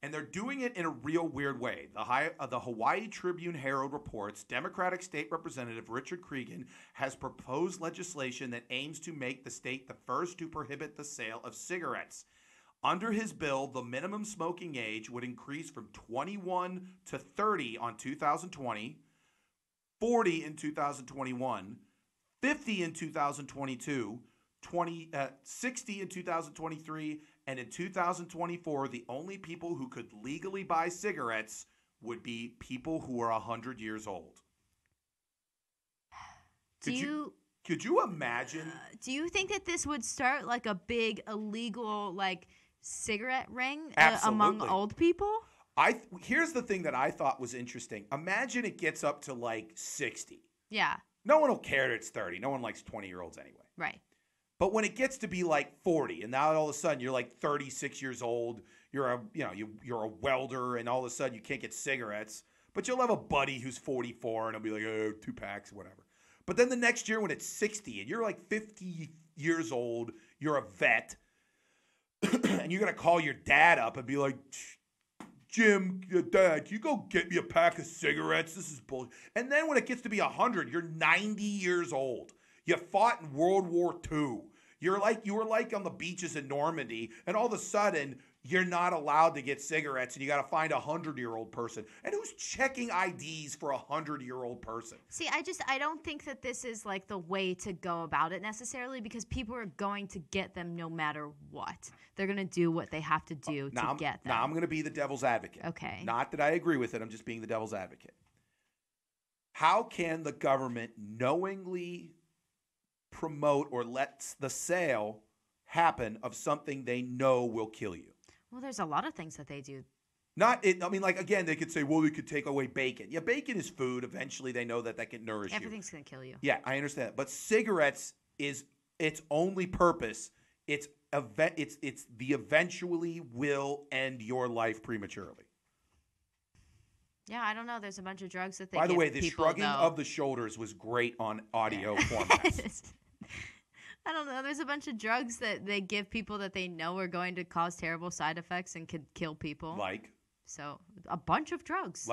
And they're doing it in a real weird way. The Hawaii Tribune Herald reports Democratic State Representative Richard Cregan has proposed legislation that aims to make the state the first to prohibit the sale of cigarettes. Under his bill, the minimum smoking age would increase from 21 to 30 on 2020, 40 in 2021, 50 in 2022, 60 in 2023, and in 2024, the only people who could legally buy cigarettes would be people who are 100 years old. Could you imagine? Do you think that this would start like a big illegal cigarette ring among old people? Here's the thing that I thought was interesting. Imagine it gets up to 60. Yeah. No one will care that it's 30. No one likes 20-year-olds anyway. Right. But when it gets to be 40, and now all of a sudden you're 36 years old, you're a welder, and all of a sudden you can't get cigarettes, but you'll have a buddy who's 44, and he'll be like, oh, 2 packs, whatever. But then the next year when it's 60, and you're 50 years old, you're a vet, and you're gonna call your dad up and be like, Jim, Dad, can you go get me a pack of cigarettes? This is bullshit. And then when it gets to be 100, you're 90 years old. You fought in World War II. You were on the beaches in Normandy, and all of a sudden, you're not allowed to get cigarettes, and you got to find a 100-year-old person. And who's checking IDs for a 100-year-old person? See, I don't think that this is the way to go about it necessarily, because people are going to get them no matter what. They're going to do what they have to do to get them. Now I'm going to be the devil's advocate. Okay. Not that I agree with it. I'm just being the devil's advocate. How can the government knowingly promote or let the sale happen of something they know will kill you? Well, there's a lot of things that they do. Again, they could say, well, they could take away bacon. Yeah, bacon is food. Eventually, they know that can nourish you. Everything's going to kill you. Yeah, I understand that. But cigarettes is its only purpose. It's the eventually will end your life prematurely. Yeah, I don't know. There's a bunch of drugs that they By the give way, the people, shrugging though. of the shoulders was great on audio format. I don't know. There's a bunch of drugs that they give people that they know are going to cause terrible side effects and could kill people. So, a bunch of drugs.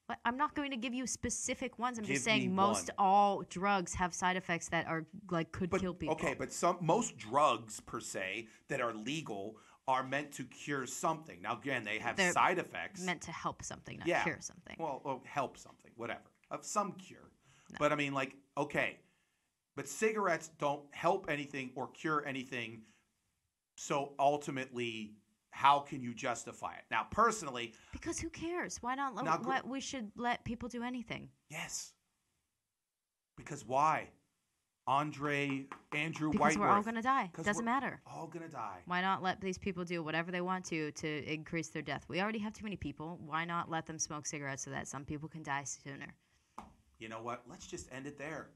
But I'm not going to give you specific ones. I'm just saying all drugs have side effects that are could kill people. Okay, but most drugs per se that are legal are meant to cure something. Now again, they have side effects. Meant to help something, not cure something. Well, help something, whatever. Of some cure. No. But I mean okay. But cigarettes don't help anything or cure anything. So ultimately, how can you justify it? Now, personally... Because who cares? Why not? We should let people do anything. Yes. Because why? Andrew Because Whiteworth. we're all going to die. 'Cause Doesn't we're matter. all going to die. Why not let these people do whatever they want to increase their death? We already have too many people. Why not let them smoke cigarettes so that some people can die sooner? You know what? Let's just end it there.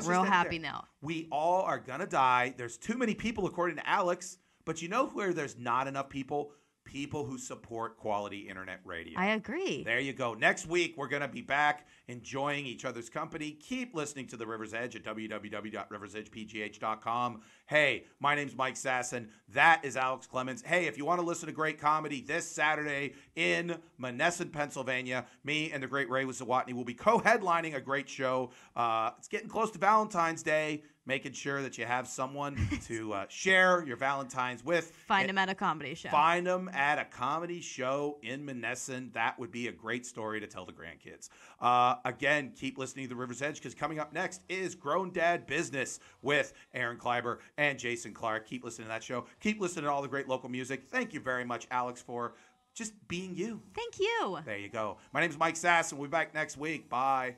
Real happy now. We all are going to die. There's too many people, according to Alex. But you know where there's not enough people? People who support quality internet radio. I agree. There you go. Next week, we're going to be back enjoying each other's company. Keep listening to The River's Edge at www.riversedgepgh.com. Hey, my name's Mike Sasson. That is Alex Clemens. Hey, if you want to listen to great comedy this Saturday in Monessen, Pennsylvania, me and the great Ray Wasawatney will be co-headlining a great show. It's getting close to Valentine's Day. Making sure that you have someone to share your Valentine's with. Find them at a comedy show. Find them at a comedy show in Monessen. That would be a great story to tell the grandkids. Again, keep listening to The River's Edge because coming up next is Grown Dad Business with Aaron Kleiber and Jason Clark. Keep listening to that show. Keep listening to all the great local music. Thank you very much, Alex, for just being you. Thank you. There you go. My name's Mike Sasson. We'll be back next week. Bye.